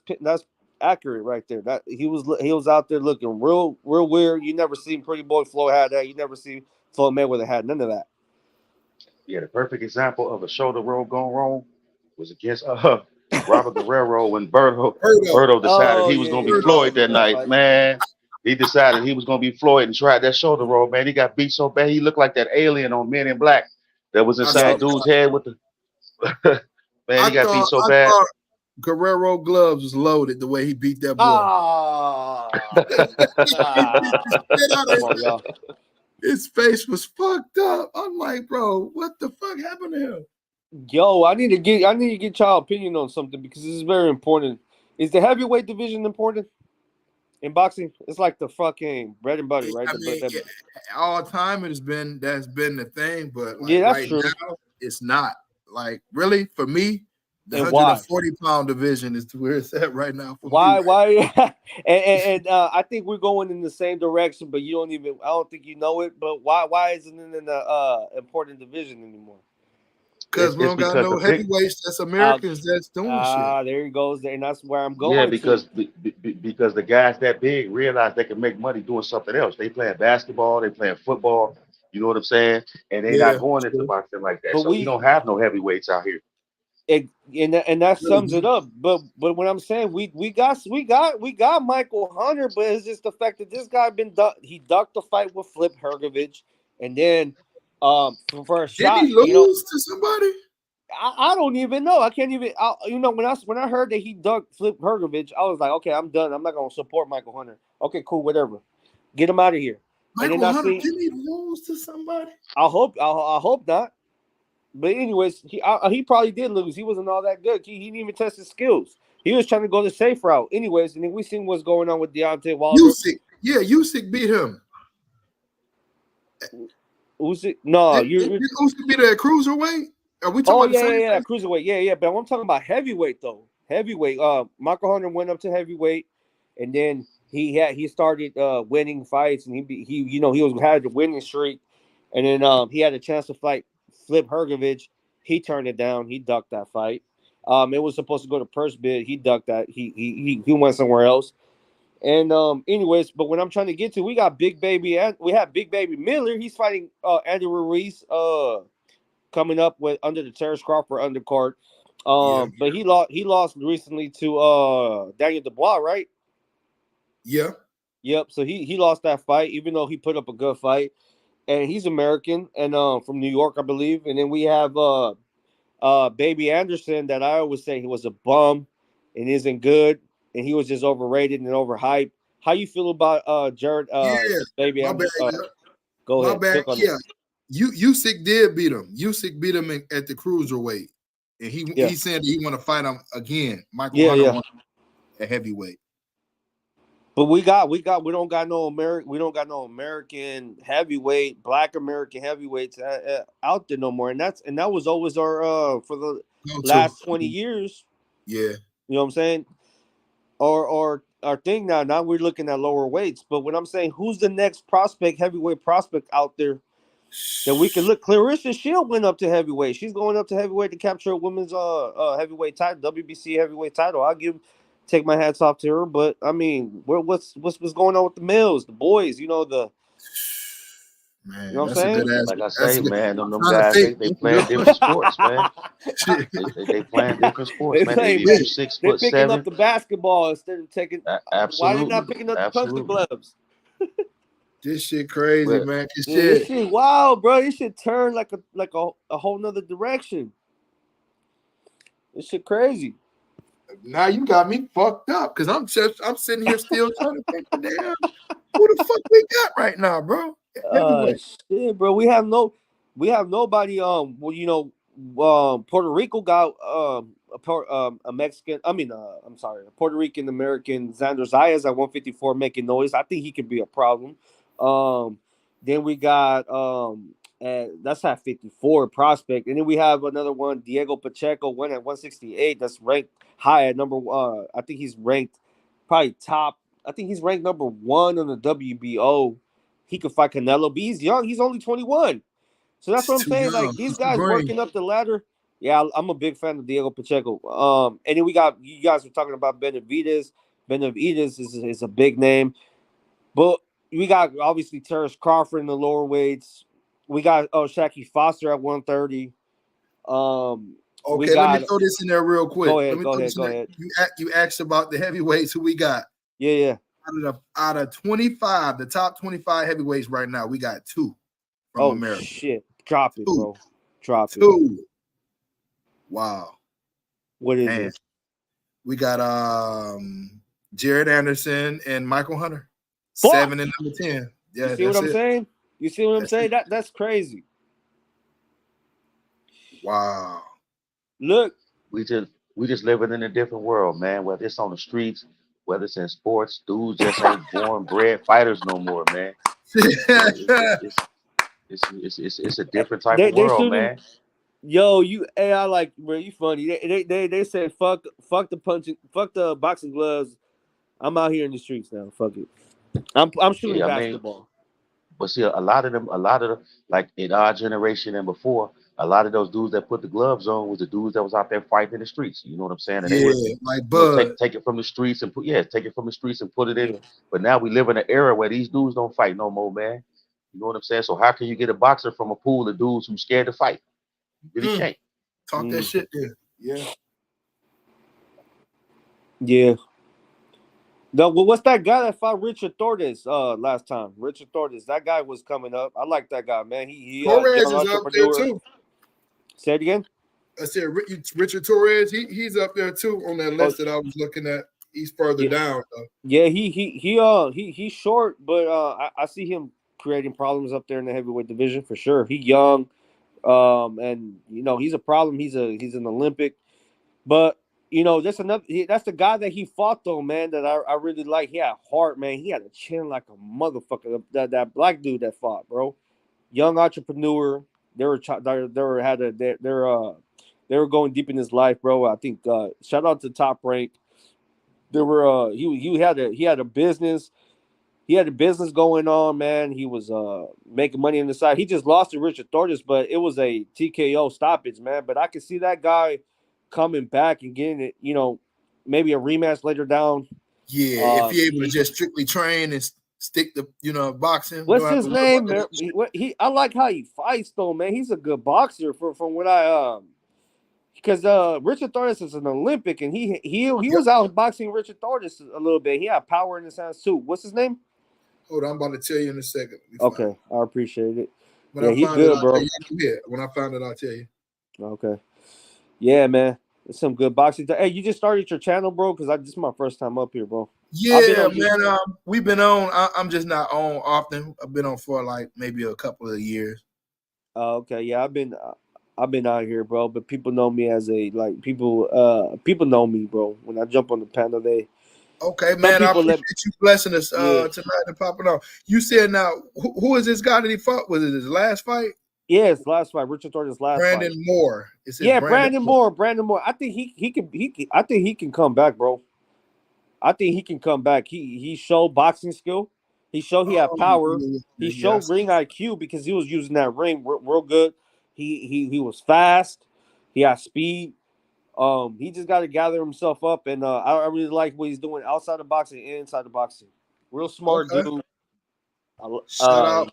accurate right there. That he was out there looking real weird. You never seen Pretty Boy Floyd had that. You never see Floyd Mayweather had none of that. Yeah, the perfect example of a shoulder roll gone wrong was against Robert Guerrero when Berto decided he was gonna be Floyd that night. Man, he decided he was gonna be Floyd and tried that shoulder roll. Man, he got beat so bad he looked like that alien on Men in Black that was inside dude's head with the. Man, he got beat so bad. Guerrero gloves was loaded the way he beat that boy. His face was fucked up. I'm like, bro, what the fuck happened to him? Yo, I need to get y'all opinion on something because this is very important. Is the heavyweight division important in boxing? It's like the fucking bread and butter, right? All time that's been the thing, but like that's true. Now, it's not. Like really, for me, the 140-pound division is where it's at right now. Why? and I think we're going in the same direction, but I don't think you know it. But why isn't it in the important division anymore? Because we don't got no heavyweights that's Americans that's doing shit. There he goes, and that's where I'm going. Yeah, because the guys that big realize they can make money doing something else. They playing basketball, they playing football. You know what I'm saying? And they're not going into boxing like that. But so we don't have no heavyweights out here. And that sums it up. But what I'm saying, we got Michael Hunter, but it's just the fact that this guy he ducked the fight with Flip Hergovich, and then for a shot, did he lose to somebody? I don't even know. I can't even. When I heard that he ducked Flip Hergovich, I was like, okay, I'm done. I'm not gonna support Michael Hunter. Okay, cool, whatever. Get him out of here. Michael Hunter, didn't he lose to somebody? I hope not. But anyways, he probably did lose. He wasn't all that good. He didn't even test his skills. He was trying to go the safe route. Anyways, and then we seen what's going on with Deontay Wilder. Usyk beat him. Usyk? No, Usyk beat at cruiserweight? Are we talking about the same thing? Cruiserweight. Yeah. But I'm talking about heavyweight though. Heavyweight. Michael Hunter went up to heavyweight, and then he started winning fights, and he had the winning streak, and then he had a chance to fight Flip Hergovich. He turned it down. He ducked that fight. It was supposed to go to purse bid. He ducked that. He went somewhere else. And anyways, but what I'm trying to get to, we have Big Baby Miller. He's fighting Andy Ruiz coming up with under the Terrence Crawford undercard. But he lost recently to Daniel Dubois, right? Yeah. Yep. So he lost that fight, even though he put up a good fight. And he's American and from New York, I believe. And then we have Baby Anderson that I always say he was a bum and isn't good, and he was just overrated and overhyped. How you feel about Jared? Baby Anderson. Go ahead. Usyk did beat him. Usyk beat him at the cruiserweight, and he said he want to fight him again. Michael Hunter won at heavyweight. But we don't got no American heavyweight, Black American heavyweights out there no more, and that was always our for the last 20 years. Yeah, you know what I'm saying? Or our thing now. Now we're looking at lower weights, but what I'm saying, who's the next heavyweight prospect out there that we can look? Clarissa Shield went up to heavyweight. She's going up to heavyweight to capture a women's heavyweight title, WBC heavyweight title. Take my hats off to her, but I mean, what's going on with the males, the boys? Man, you know what I'm saying? Like I say, man, them guys, they playing different sports, man. they playing different sports, man. They 6 foot 7. They're picking up the basketball instead of taking. Absolutely. Why they not picking up the punching gloves? This shit crazy, Well, man. Cause Yeah, this shit. shit wild, bro. This shit turn like a whole nother direction. This shit crazy. Now you got me fucked up because I'm sitting here still trying to think of damn who the fuck we got right now, bro. Heavyweight. Shit, bro. We have nobody. Well, Puerto Rico got a Mexican. I mean, I'm sorry, a Puerto Rican American Xander Zayas at 154 making noise. I think he could be a problem. Um, then we got that's at 54 prospect, and then we have another one, Diego Pacheco, went at 168. That's ranked high at number. I think he's ranked probably top. I think he's ranked number one on the WBO. He could fight Canelo, but he's young. He's only 21. So that's It's what I'm too saying. young. Like these It's too guys green. working up the ladder. Yeah, I'm a big fan of Diego Pacheco. And then we got you guys were talking about Benavidez. Benavidez is a big name, but we got obviously Terrence Crawford in the lower weights. We got Shaki Foster at 130. We Okay, let me got throw this in there real quick. go Let ahead, me go throw ahead, this in go there. ahead. You asked about the heavyweights who we got. Yeah. Out of 25, the top 25 heavyweights right now, we got two from Oh America. shit. Drop it, Two. bro. Drop it. Two. Wow. What is Man. it? We got Jared Anderson and Michael Hunter. Fuck! 7 and number 10. Yeah, You see what that's I'm it. saying? You see what I'm That's saying? it. That's crazy. Wow. Look, we just living in a different world, man. Whether it's on the streets, whether it's in sports, dudes just ain't born bred fighters no more, man. So it's a different type of they world, shouldn't. man. Yo, you AI like, bro, you funny. They say fuck the punching, fuck the boxing gloves. I'm out here in the streets now. Fuck it. I'm shooting Yeah, I mean, basketball. but see, a lot of the, like in our generation and before, a lot of those dudes that put the gloves on was the dudes that was out there fighting in the streets. You know what I'm saying? And they Yeah, would, like Bud. take it from the streets and take it from the streets and put it in. Yeah. But now we live in an era where these dudes don't fight no more, man. You know what I'm saying? So how can you get a boxer from a pool of dudes who's scared to fight? You really can't. Talk that shit there. Yeah. Yeah. No, well, what's that guy that fought Richard Torres last time? Richard Torres, that guy was coming up. I like that guy, man. He Torres young is up there entrepreneur. too. Say it again. I said Richard Torres. He's up there too on that list that I was looking at. He's further down though. Yeah, he's short, but I see him creating problems up there in the heavyweight division for sure. He young, and he's a problem. He's an Olympic, but that's the guy that he fought though, man. That I really like. He had heart, man. He had a chin like a motherfucker. That black dude that fought, bro. Young entrepreneur. They were going deep in his life, bro. I think shout out to Top Rank. There were he had a business. He had a business going on, man. He was making money on the side. He just lost to Richard Torres, but it was a TKO stoppage, man. But I could see that guy coming back and getting it, maybe a rematch later down. Yeah, if he able to just strictly train and stick to boxing. What's his name? I like how he fights though, man. He's a good boxer from what I because Richard Torres is an Olympic and he was out boxing Richard Torres a little bit. He had power in his hands too. What's his name? Hold on, I'm about to tell you in a second. Okay, I appreciate it. When yeah, I he's found good, it, bro. When I found it, I'll tell you. Okay. Yeah, man. It's some good boxing. Hey, you just started your channel, bro? Because this is my first time up here, bro. Yeah, man. We've been on. I'm just not on often. I've been on for like maybe a couple of years. Okay. Yeah, I've been out here, bro. But people know me as people know me, bro. When I jump on the panel, Okay, man. I appreciate you blessing us Yeah. tonight and popping on. You said now, who is this guy that he fought? Was it his last fight? Yeah, his last fight. Richard Torres' last Brandon fight. Moore. Brandon Moore. I think I think he can come back, bro. I think he can come back. He showed boxing skill. He showed he had power. He showed ring IQ because he was using that ring real good. He was fast. He had speed. He just got to gather himself up, and I really like what he's doing outside of boxing and inside the boxing. Real smart dude. Shout out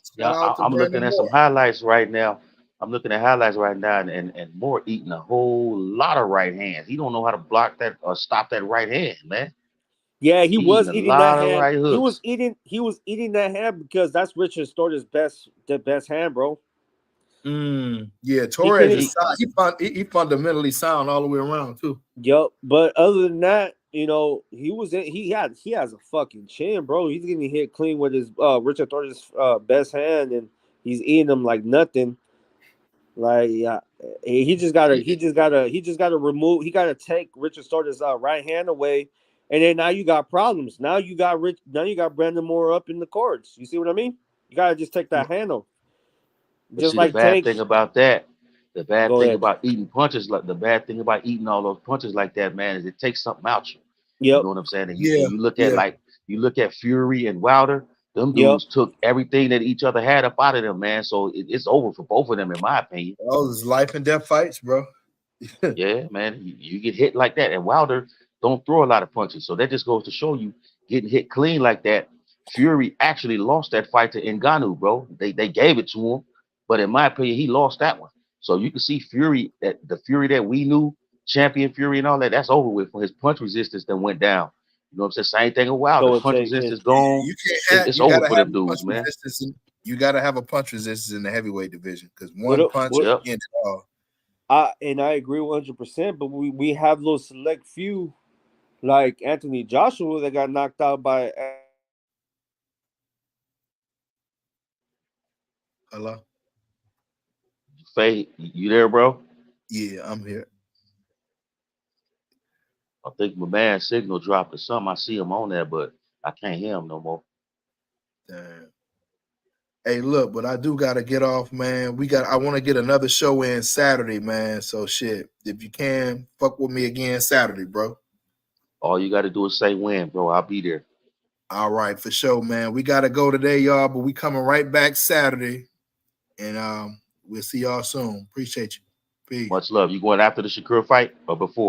to I'm looking Brandon at some Moore. highlights right now. I'm looking at highlights right now, and Moore eating a whole lot of right hands. He don't know how to block that or stop that right hand, man. Yeah, he He was eating a eating that lot of hand. right hooks. He was eating that hand because that's Richard Storter's the best hand, bro. Yeah, He Torres couldn't. is sound. He fundamentally sound all the way around too. Yup. But other than that, he has a fucking chin, bro. He's getting hit clean with his Richard Storter's best hand, and he's eating them like nothing. Like yeah, he just gotta remove. He gotta take Richard Storter's right hand away, and then now you got problems. Now you got Brandon Moore up in the courts. You see what I mean? You gotta just take that handle, But just see, the like bad Tank. thing about that, the bad Go thing ahead. about eating punches, like the bad thing about eating all those punches like that, man, is it takes something out you. You Yep. know what I'm saying? Yeah, yeah. You look at Fury and Wilder, them Yep. dudes took everything that each other had up out of them, man. So it's over for both of them, in my opinion. Those is life and death fights, bro. Yeah, man, you get hit like that, and Wilder don't throw a lot of punches, so that just goes to show you getting hit clean like that. Fury actually lost that fight to Ngannou, bro. They gave it to him, but in my opinion, he lost that one. So you can see Fury, that the Fury that we knew, champion Fury and all that, that's over with. For his punch resistance that went down. You know what I'm saying? Same thing with Wilder. So Punch and resistance gone. You can't have. It's You over gotta for have them a punch dudes, man. resistance. You gotta have a punch resistance in the heavyweight division because what one punch what can Yep. end it all. I agree 100%. But we have those select few like Anthony Joshua that got knocked out by. Hello. Faye, you there, bro? Yeah, I'm here. I think my man signal dropped or something. I see him on there, but I can't hear him no more. Damn. Hey, look, but I do gotta get off, man. I want to get another show in Saturday, man. So shit, if you can, fuck with me again Saturday, bro. All you got to do is say when, bro. I'll be there. All right, for sure, man. We gotta go today, y'all, but we coming right back Saturday, and we'll see y'all soon. Appreciate you. Peace. Much love. You going after the Shakur fight or before?